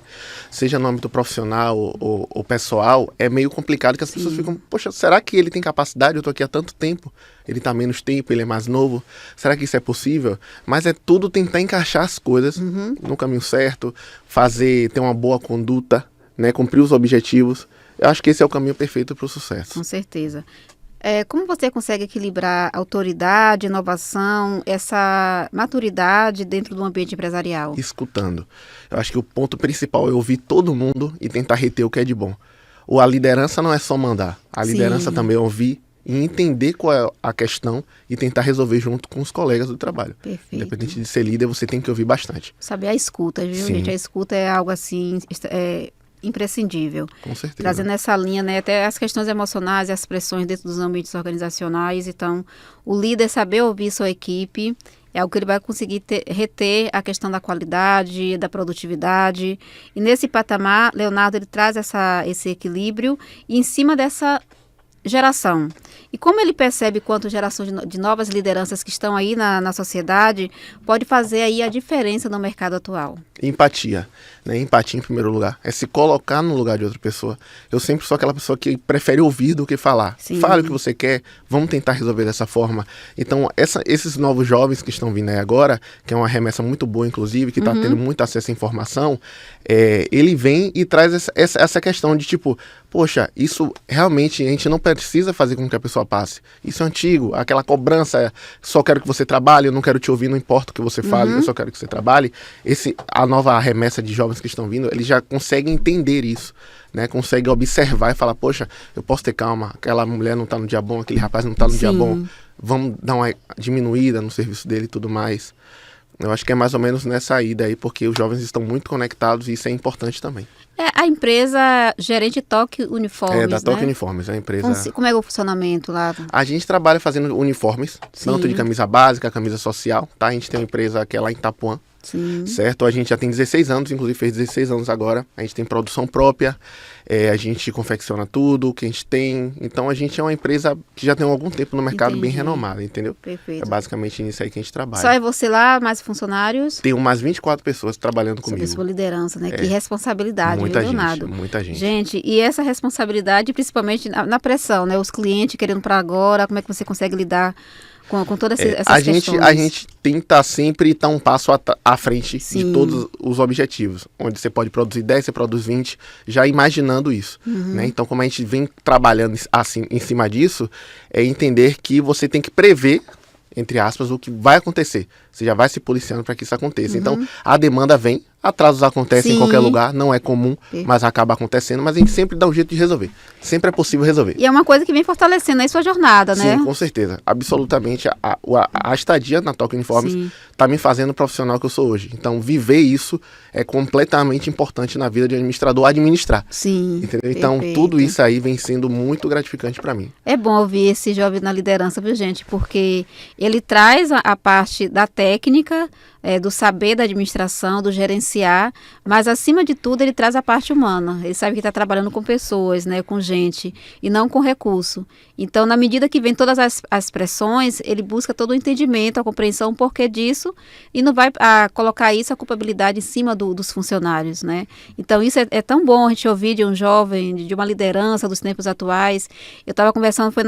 seja no âmbito profissional ou pessoal, é meio complicado que as pessoas ficam, poxa, será que ele tem capacidade? Eu estou aqui há tanto tempo, ele está menos tempo, ele é mais novo, será que isso é possível? Mas é tudo tentar encaixar as coisas no caminho certo, ter uma boa conduta, né, cumprir os objetivos. Eu acho que esse é o caminho perfeito para o sucesso. Com certeza. Como você consegue equilibrar autoridade, inovação, essa maturidade dentro do ambiente empresarial? Escutando. Eu acho que o ponto principal é ouvir todo mundo e tentar reter o que é de bom. A liderança não é só mandar. A liderança também é ouvir e entender qual é a questão e tentar resolver junto com os colegas do trabalho. Perfeito. Independente de ser líder, você tem que ouvir bastante. Saber a escuta, viu, gente? A escuta é algo assim... imprescindível. Com certeza. Trazendo essa linha, né, até as questões emocionais e as pressões dentro dos ambientes organizacionais. Então, o líder saber ouvir sua equipe é algo que ele vai conseguir reter a questão da qualidade, da produtividade. E nesse patamar, Leonardo, ele traz esse equilíbrio e em cima dessa geração. E como ele percebe quanto geração de novas lideranças que estão aí na sociedade pode fazer aí a diferença no mercado atual? Empatia. né? Empatia em primeiro lugar. É se colocar no lugar de outra pessoa. Eu sempre sou aquela pessoa que prefere ouvir do que falar. Sim. Fale o que você quer, vamos tentar resolver dessa forma. Então, esses novos jovens que estão vindo aí agora, que é uma remessa muito boa, inclusive, que está tendo muito acesso à informação, ele vem e traz essa questão de tipo, poxa, isso realmente a gente não precisa fazer com que a pessoa passe. Isso é antigo, aquela cobrança, só quero que você trabalhe, eu não quero te ouvir, não importa o que você fale, eu só quero que você trabalhe. A nova remessa de jovens que estão vindo, eles já conseguem entender isso, né? Conseguem observar e falar, poxa, eu posso ter calma, aquela mulher não está no dia bom, aquele rapaz não está no dia bom, vamos dar uma diminuída no serviço dele e tudo mais. Eu acho que é mais ou menos nessa ida aí, porque os jovens estão muito conectados e isso é importante também. A empresa Gerente Toque Uniformes, Da Toque né? Uniformes, é a empresa... Como é o funcionamento lá? A gente trabalha fazendo uniformes, tanto de camisa básica, camisa social, tá? A gente tem uma empresa que é lá em Itapuã, Sim. certo? A gente já tem 16 anos, inclusive fez 16 anos agora. A gente tem produção própria, a gente confecciona tudo que a gente tem. Então a gente é uma empresa que já tem algum tempo no mercado bem Entendi. renomada, entendeu? Perfeito. É basicamente nisso aí que a gente trabalha. Só é você lá, mais funcionários? Tem umas 24 pessoas trabalhando Sob comigo. sua liderança, né? Que responsabilidade, Muita viu, gente, Leonardo? muita gente. Gente, e essa responsabilidade, principalmente na pressão, né? Os clientes querendo para agora, como é que você consegue lidar com todas essas questões? A gente tenta sempre estar um passo à frente Sim. de todos os objetivos. Onde você pode produzir 10, você produz 20, já imaginando isso. Né? Então, como a gente vem trabalhando assim, em cima disso, é entender que você tem que prever, entre aspas, o que vai acontecer. Você já vai se policiando para que isso aconteça. Então, a demanda vem, atrasos acontecem em Sim. qualquer lugar, não é comum, mas acaba acontecendo, mas a gente sempre dá um jeito de resolver. Sempre é possível resolver. E é uma coisa que vem fortalecendo aí sua jornada, né? Sim, com certeza. Absolutamente. A estadia na Toque Uniformes Sim. está me fazendo o profissional que eu sou hoje. Então, viver isso é completamente importante na vida de administrador, administrar. Sim. Entendeu? Então, perfeito. tudo isso aí vem sendo muito gratificante para mim. É bom ouvir esse jovem na liderança, viu, gente? Porque ele traz a parte da técnica, do saber da administração, do gerenciar, mas acima de tudo ele traz a parte humana. Ele sabe que está trabalhando com pessoas, né, com gente, e não com recurso. Então, na medida que vem todas as pressões, ele busca todo o entendimento, a compreensão, o porquê disso, e não vai colocar isso, a culpabilidade, em cima dos funcionários, né? Então, isso é tão bom a gente ouvir de um jovem, de uma liderança dos tempos atuais. Eu estava conversando, foi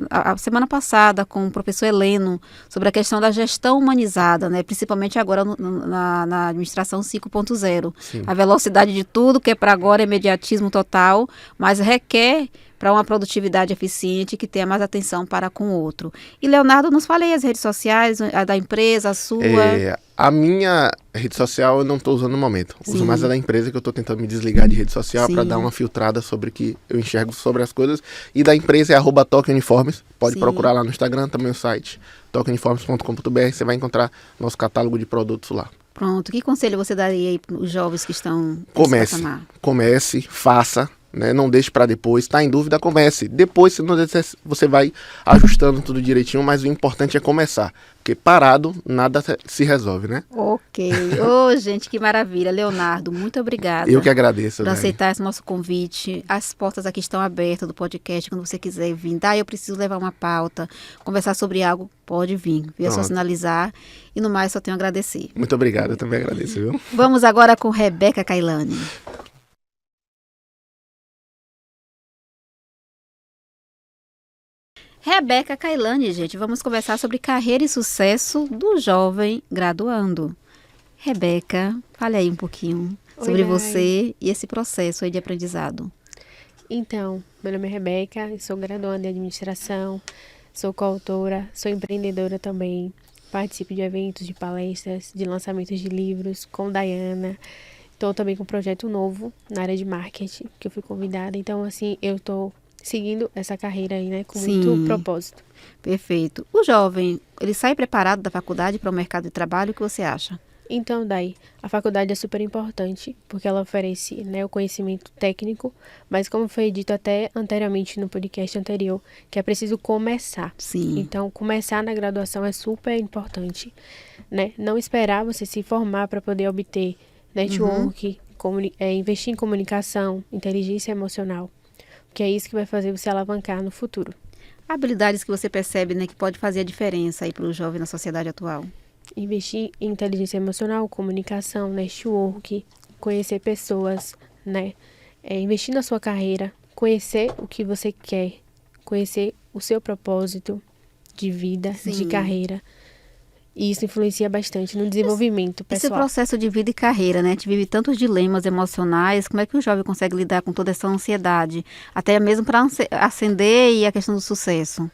a semana passada, com o professor Heleno, sobre a questão da gestão humanizada, né? Principalmente agora na administração 5.0. A velocidade de tudo, que é para agora é imediatismo total, mas requer para uma produtividade eficiente que tenha mais atenção para com o outro. E Leonardo, nos fale aí as redes sociais, a da empresa, a sua. A minha rede social eu não estou usando no momento. Sim. Uso mais a da empresa, que eu estou tentando me desligar de rede social Sim. para dar uma filtrada sobre o que eu enxergo sobre as coisas. E da empresa é @toqueuniformes. Pode Sim. procurar lá no Instagram, também o site toqueuniformes.com.br. Você vai encontrar nosso catálogo de produtos lá. Pronto. Que conselho você daria aí para os jovens que estão Comece, faça. Né? Não deixe para depois, está em dúvida, comece. Depois, se não der, você vai ajustando tudo direitinho, mas o importante é começar. Porque parado, nada se resolve, né? Ok. Gente, que maravilha. Leonardo, muito obrigada. Eu que agradeço. Por aceitar esse nosso convite. As portas aqui estão abertas do podcast, quando você quiser vir. Eu preciso levar uma pauta, conversar sobre algo, pode vir. É só sinalizar. E no mais, só tenho a agradecer. Muito obrigado, eu também agradeço, viu? Vamos agora com Rebeca Kailani. Rebeca Kailani, gente, vamos conversar sobre carreira e sucesso do jovem graduando. Rebeca, fale aí um pouquinho sobre você e esse processo aí de aprendizado. Então, meu nome é Rebeca, sou graduanda em administração, sou coautora, sou empreendedora também, participo de eventos, de palestras, de lançamentos de livros com Dayana. Estou também com um projeto novo na área de marketing, que eu fui convidada. Então, assim, eu estou seguindo essa carreira aí, né, com muito propósito. Perfeito. O jovem, ele sai preparado da faculdade para o mercado de trabalho, o que você acha? Então, Day, a faculdade é super importante, porque ela oferece, né, o conhecimento técnico, mas como foi dito até anteriormente no podcast anterior, que é preciso começar. Sim. Então, começar na graduação é super importante, né? Não esperar você se formar para poder obter network, investir em comunicação, inteligência emocional, que é isso que vai fazer você alavancar no futuro. Habilidades que você percebe, né, que pode fazer a diferença aí para o jovem na sociedade atual? Investir em inteligência emocional, comunicação, network, conhecer pessoas, né? Investir na sua carreira, conhecer o que você quer, conhecer o seu propósito de vida, Sim. de carreira. E isso influencia bastante no desenvolvimento Esse pessoal. processo de vida e carreira, né? A gente vive tantos dilemas emocionais. Como é que o jovem consegue lidar com toda essa ansiedade? Até mesmo para ascender e a questão do sucesso.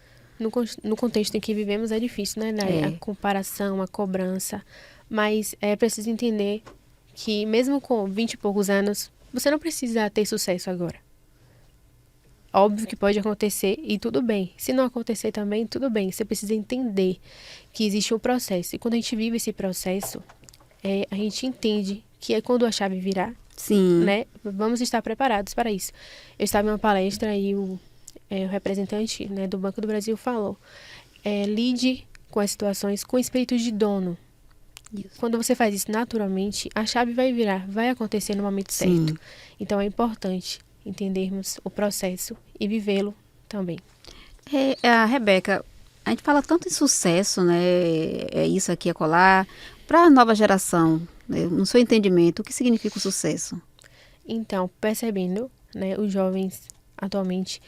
No contexto em que vivemos é difícil, né, Nai? É. A comparação, a cobrança. Mas é preciso entender que mesmo com 20 e poucos anos, você não precisa ter sucesso agora. Óbvio que pode acontecer e tudo bem. Se não acontecer também, tudo bem. Você precisa entender que existe um processo. E quando a gente vive esse processo, a gente entende que é quando a chave virar, Sim. né? Vamos estar preparados para isso. Eu estava em uma palestra e o representante, né, do Banco do Brasil falou: lide com as situações com espírito de dono. Isso. Quando você faz isso naturalmente, a chave vai virar, vai acontecer no momento Sim. certo. Então é importante entendermos o processo e vivê-lo também. A Rebeca, a gente fala tanto em sucesso, né? É isso aqui, acolá. Para a nova geração, né? No seu entendimento, o que significa o sucesso? Então, percebendo, né, os jovens atualmente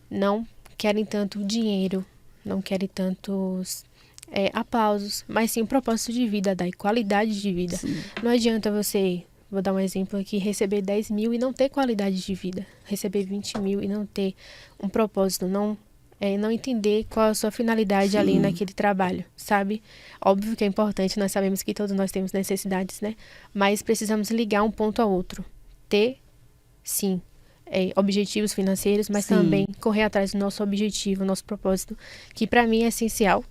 não querem tanto dinheiro, não querem tantos aplausos, mas sim um propósito de vida, da qualidade de vida. Sim. Não adianta você, vou dar um exemplo aqui, receber 10 mil e não ter qualidade de vida, receber 20 mil e não ter um propósito, não entender qual a sua finalidade ali naquele trabalho, sabe? Óbvio que é importante, nós sabemos que todos nós temos necessidades, né? Mas precisamos ligar um ponto ao outro. Ter, sim, objetivos financeiros, mas Sim. também correr atrás do nosso objetivo, nosso propósito, que para mim é essencial.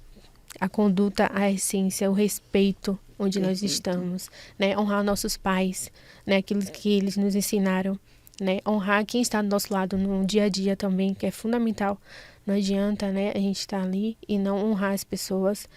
A conduta, a essência, o respeito onde nós estamos, né? Honrar nossos pais, né? Aquilo que eles nos ensinaram, né? Honrar quem está do nosso lado no dia a dia também, que é fundamental. Não adianta, né, a gente estar ali e não honrar as pessoas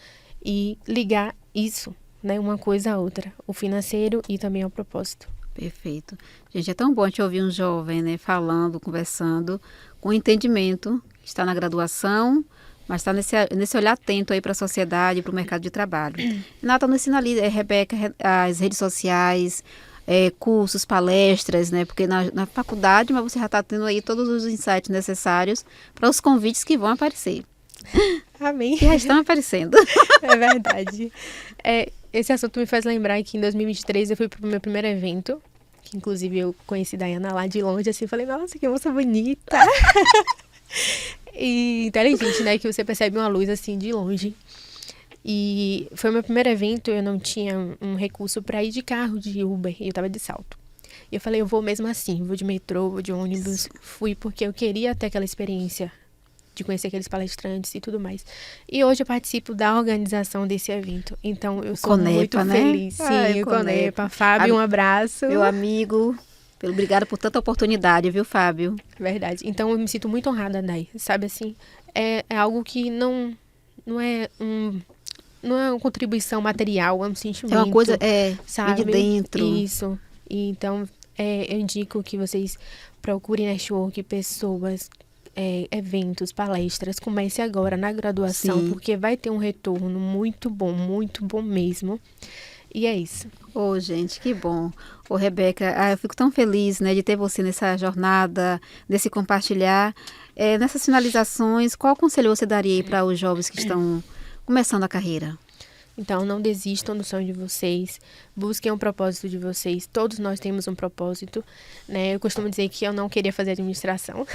e ligar isso, né, uma coisa a outra, o financeiro e também ao propósito. Perfeito. Gente, é tão bom a gente ouvir um jovem, né, falando, conversando, com entendimento, está na graduação, mas está nesse olhar atento aí para a sociedade, para o mercado de trabalho. Renata nos ensina ali, Rebeca, as redes sociais, cursos, palestras, né? Porque na faculdade, mas você já está tendo aí todos os insights necessários para os convites que vão aparecer. Amém. Que já estão aparecendo. É verdade. Esse assunto me faz lembrar que em 2023 eu fui para o meu primeiro evento, que inclusive eu conheci Dayana lá de longe, assim, falei, nossa, que moça bonita. E inteligente, né? Que você percebe uma luz assim de longe. E foi o meu primeiro evento, eu não tinha um recurso para ir de carro, de Uber, e eu tava de salto. E eu falei, eu vou mesmo assim, vou de metrô, vou de ônibus. Fui porque eu queria ter aquela experiência de conhecer aqueles palestrantes e tudo mais. E hoje eu participo da organização desse evento. Então eu sou Conepa, muito né? feliz. Sim, Ai, o Conepa. Fábio, um abraço. Meu amigo, obrigado por tanta oportunidade, viu, Fábio? Verdade. Então eu me sinto muito honrada, Day. Sabe assim, é algo que não é uma contribuição material, é um sentimento. É uma coisa, sabe? de dentro. Isso. E então, eu indico que vocês procurem network, pessoas, eventos, palestras. Comece agora na graduação, Sim. porque vai ter um retorno muito bom mesmo. E é isso. Ô, gente, que bom. Ô, Rebeca, eu fico tão feliz, né, de ter você nessa jornada, desse compartilhar. Nessas finalizações, qual conselho você daria aí para os jovens que estão começando a carreira? Então, não desistam do sonho de vocês, busquem um propósito de vocês. Todos nós temos um propósito, né? Eu costumo dizer que eu não queria fazer administração,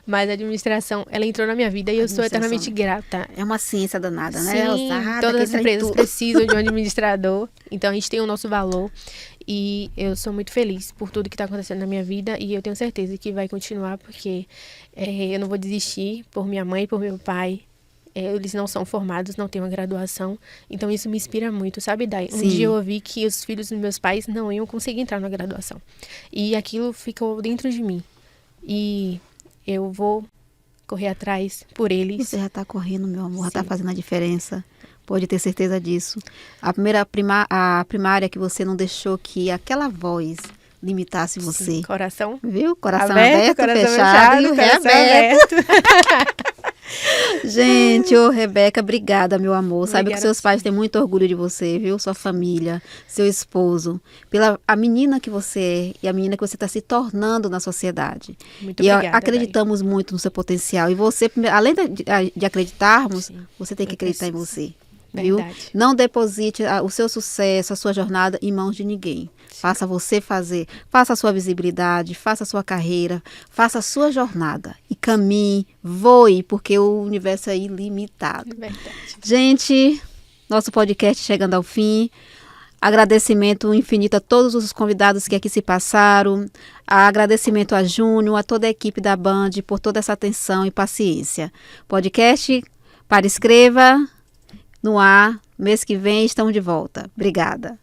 mas a administração, ela entrou na minha vida e eu sou eternamente grata. É uma ciência danada, né? Sim, Ousada, todas as que entra em empresas tudo. precisam de um administrador, então a gente tem o nosso valor. E eu sou muito feliz por tudo que está acontecendo na minha vida e eu tenho certeza que vai continuar, porque eu não vou desistir por minha mãe e por meu pai. Eles não são formados, não têm uma graduação. Então isso me inspira muito, sabe, Day? Um Sim. dia eu ouvi que os filhos dos meus pais não iam conseguir entrar na graduação. E aquilo ficou dentro de mim. E eu vou correr atrás por eles. Você já está correndo, meu amor, já está Sim. fazendo a diferença. Pode ter certeza disso. A primária que você não deixou que aquela voz limitasse você. Coração Viu? Coração aberto, aberto, coração fechado e coração reaberto. aberto. Gente, ô Rebeca, obrigada, meu amor. Sabe que Obrigada seus a pais têm muito orgulho de você, viu? Sua família, seu esposo, pela a menina que você é e a menina que você está se tornando na sociedade. Muito E obrigada, acreditamos muito no seu potencial. E você, além de acreditarmos, Sim, você tem que eu acreditar em preciso. você. Viu? Verdade. Não deposite o seu sucesso, a sua jornada em mãos de ninguém. Faça você fazer, faça a sua visibilidade, faça a sua carreira, faça a sua jornada e caminhe, voe, porque o universo é ilimitado. Verdade. Gente, nosso podcast chegando ao fim. Agradecimento infinito a todos os convidados que aqui se passaram. Agradecimento a Júnior, a toda a equipe da Band por toda essa atenção e paciência. Podcast para Escreva no ar. Mês que vem estamos de volta. Obrigada.